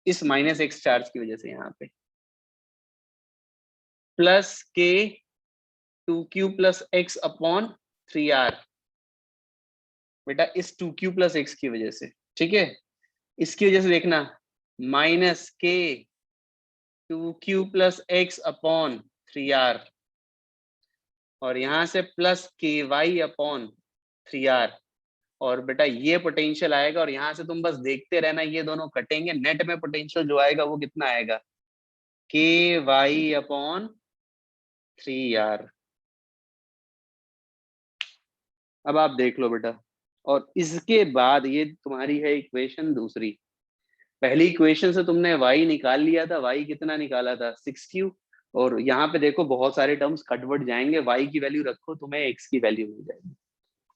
इस -x चार्ज की वजह से यहाँ पे, plus k 2q plus x upon 3r, बेटा इस 2q प्लस x की वजह से, ठीक है। इसकी वजह से देखना, minus k 2q plus x upon 3r, और यहां से प्लस ky अपॉन 3r। और बेटा ये पोटेंशियल आएगा, और यहां से तुम बस देखते रहना, ये दोनों कटेंगे, नेट में पोटेंशियल जो आएगा वो कितना आएगा, के वाई अपॉन 3 यार। अब आप देख लो बेटा, और इसके बाद ये तुम्हारी है इक्वेशन दूसरी। पहली इक्वेशन से तुमने y निकाल लिया था, y कितना निकाला था 6q, और यहाँ पे देखो बहुत सारे टर्म्स कटवट जाएंगे, y की वैल्यू रखो तुम्हें x की वैल्यू मिल जाएगी।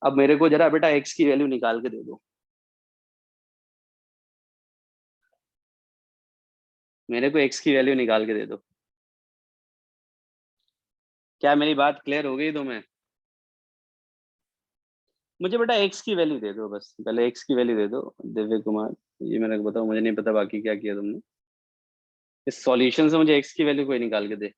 अब मेरे को जरा बेटा x की वैल्यू निकाल के दे दो, मेरे को x की वैल्यू निकाल के दे दो। क्या मेरी बात क्लियर हो गई तुम्हें? मुझे बेटा x की वैल्यू दे दो, बस पहले x की वैल्यू दे दो दिव्य कुमार। ये मेरे को बताओ, मुझे नहीं पता बाकी क्या किया तुमने। इस सॉल्यूशन से मुझे x की वैल्यू कोई निकाल के दे।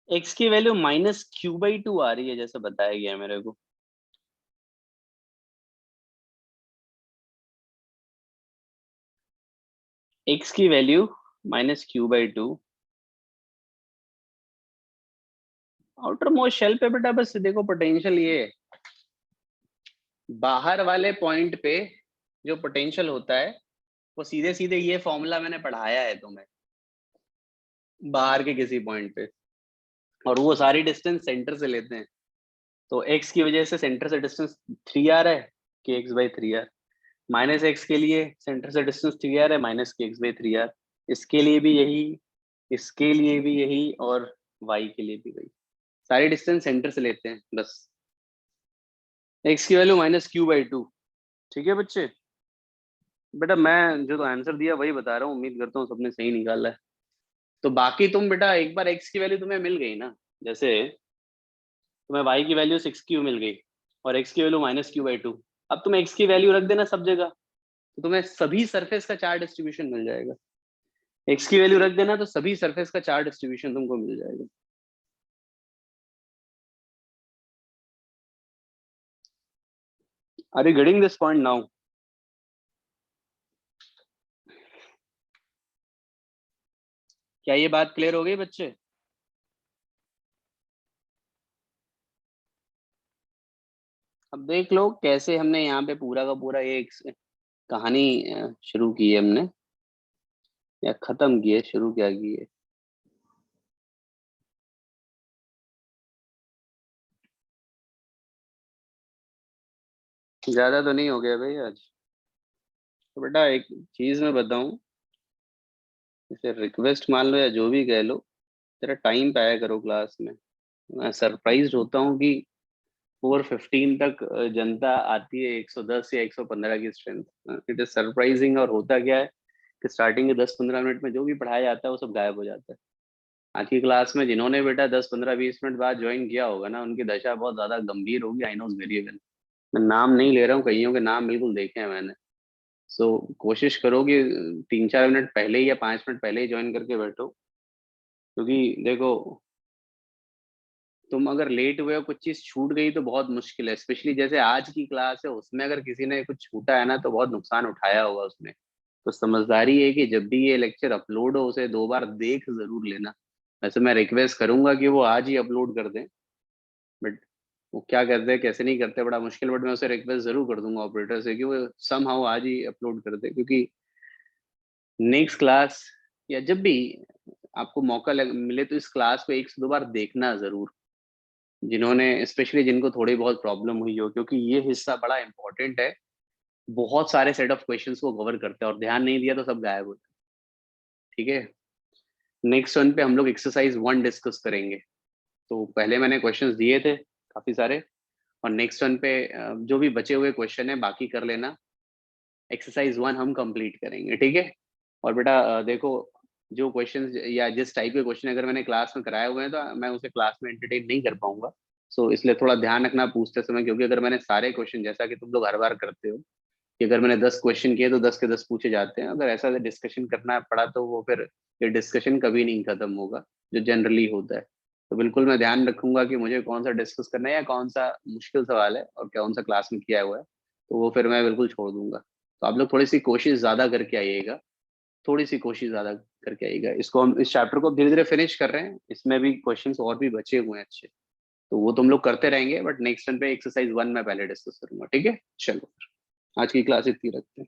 x की वैल्यू -q/2 आ रही है जैसे बताया गया है मेरे को। x की value -q/2 outer most shell पे बेटा। बस देखो पोटेंशियल ये है, बाहर वाले पॉइंट पे जो पोटेंशियल होता है वो सीधे सीधे ये फॉर्मूला मैंने पढ़ाया है तुम्हें, बाहर के किसी पॉइंट पे, और वो सारी डिस्टेंस सेंटर से लेते हैं। तो x की वजह से सेंटर से डिस्टेंस 3 आ रहा है, kx/3r। -x के लिए सेंटर से डिस्टेंस 3 आ रहा है, -kx/3r। इसके लिए भी यही, इसके लिए भी यही, और y के लिए भी वही। सारी डिस्टेंस सेंटर से लेते हैं बस। x की वैल्यू -q/2। ठीक है बच्चे? बेटा मैं जो तो आंसर दिया वही बता रहा हूँ, उम्मीद करता हूँ सबने सही निकाला है। तो बाकी तुम बेटा एक बार x की वैल्यू तुम्हें मिल गई ना, जैसे तुम्हें y की वैल्यू 6q मिल गई और x की वैल्यू -q/2। अब तुम x की वैल्यू रख देना सब जगह, तो तुम्हें सभी सरफेस का चार्ट डिस्ट्रीब्यूशन मिल जाएगा। x की वैल्यू रख देना तो सभी सरफेस का चार्ट डिस्ट्रीब्यूशन तुमको मिल जाएगा। Are you getting this point now? क्या ये बात क्लियर हो गई बच्चे? अब देख लो कैसे हमने यहाँ पे पूरा का पूरा ये एक कहानी शुरू की है हमने, या खत्म की है, शुरू क्या की है। ज्यादा तो नहीं हो गया भाई आज? तो बेटा एक चीज मैं बताऊं, जैसे रिक्वेस्ट मान लो या जो भी कह लो, तेरा टाइम पे आया करो क्लास में। मैं सरप्राइज होता हूँ कि 4:15 तक जनता आती है 110 या 115 की स्ट्रेंथ। It is surprising. और होता क्या है कि स्टार्टिंग के 10-15 मिनट में जो भी पढ़ाया जाता है वो सब गायब हो जाता है। आज की क्लास में जिन्होंने बेटा 10-15-20 मिनट बाद ज्वाइन किया होगा ना, उनकी दशा बहुत ज्यादा गंभीर होगी। आई नोज वेरी वेल। मैं नाम नहीं ले रहा हूँ, कईयों के नाम बिल्कुल देखे हैं मैंने। सो कोशिश करो कि 3-4 मिनट पहले ही या 5 मिनट पहले ही ज्वाइन करके बैठो, क्योंकि देखो तुम अगर लेट हुए हो, कुछ चीज छूट गई तो बहुत मुश्किल है। स्पेशली जैसे आज की क्लास है, उसमें अगर किसी ने कुछ छूटा है ना तो बहुत नुकसान उठाया होगा उसने। तो समझदारी है कि जब भी ये लेक्चर अपलोड हो उसे 2 बार देख जरूर लेना। वैसे मैं रिक्वेस्ट करूंगा कि वो आज ही अपलोड कर दें, बट वो क्या करते हैं कैसे नहीं करते बड़ा मुश्किल। बट मैं उसे रिक्वेस्ट जरूर कर दूंगा ऑपरेटर से कि वो सम हाउ आज ही अपलोड कर दे, क्योंकि नेक्स्ट क्लास या जब भी आपको मौका मिले तो इस क्लास को 1 से 2 बार देखना जरूर, जिन्होंने स्पेशली जिनको थोड़ी बहुत प्रॉब्लम हुई हो, क्योंकि ये हिस्सा बड़ा इंपॉर्टेंट है। बहुत सारे सेट ऑफ क्वेश्चंस को कवर करते हैं और ध्यान नहीं दिया तो सब गायब हो जाए। ठीक है? नेक्स्ट वन पे हम लोग एक्सरसाइज 1 डिस्कस करेंगे। तो पहले मैंने क्वेश्चंस दिए थे काफी सारे, और नेक्स्ट वन पे जो भी बचे हुए क्वेश्चन है बाकी कर लेना। एक्सरसाइज 1 हम कंप्लीट करेंगे, ठीक है। और बेटा देखो, जो क्वेश्चंस या जिस टाइप के क्वेश्चन अगर मैंने क्लास में कराए हुए हैं तो मैं उसे क्लास में एंटरटेन नहीं कर पाऊंगा। सो इसलिए थोड़ा ध्यान रखना पूछते समय, क्योंकि अगर मैंने सारे क्वेश्चन, जैसा कि तुम लोग हर बार करते हो कि अगर मैंने 10 क्वेश्चन किए तो 10 के 10 पूछे जाते हैं, अगर ऐसा डिस्कशन करना पड़ा तो वो फिर ये डिस्कशन कभी नहीं खत्म होगा, जो जनरली होता है। तो बिल्कुल मैं ध्यान रखूंगा कि मुझे कौन सा डिस्कस करना है या कौन सा मुश्किल सवाल है और कौन सा क्लास में किया हुआ है, तो वो फिर मैं बिल्कुल छोड़ दूंगा। तो आप लोग थोड़ी सी कोशिश ज्यादा करके आइएगा, थोड़ी सी कोशिश ज्यादा करके आइएगा। इसको हम इस चैप्टर को धीरे धीरे फिनिश कर रहे हैं, इसमें भी क्वेश्चंस और भी बचे हुए हैं अच्छे, तो वो तुम लोग करते रहेंगे, बट नेक्स्ट टाइम पे एक्सरसाइज 1 में पहले डिस्कस करूंगा, ठीक है। चलो आज की क्लास इतनी रखते हैं।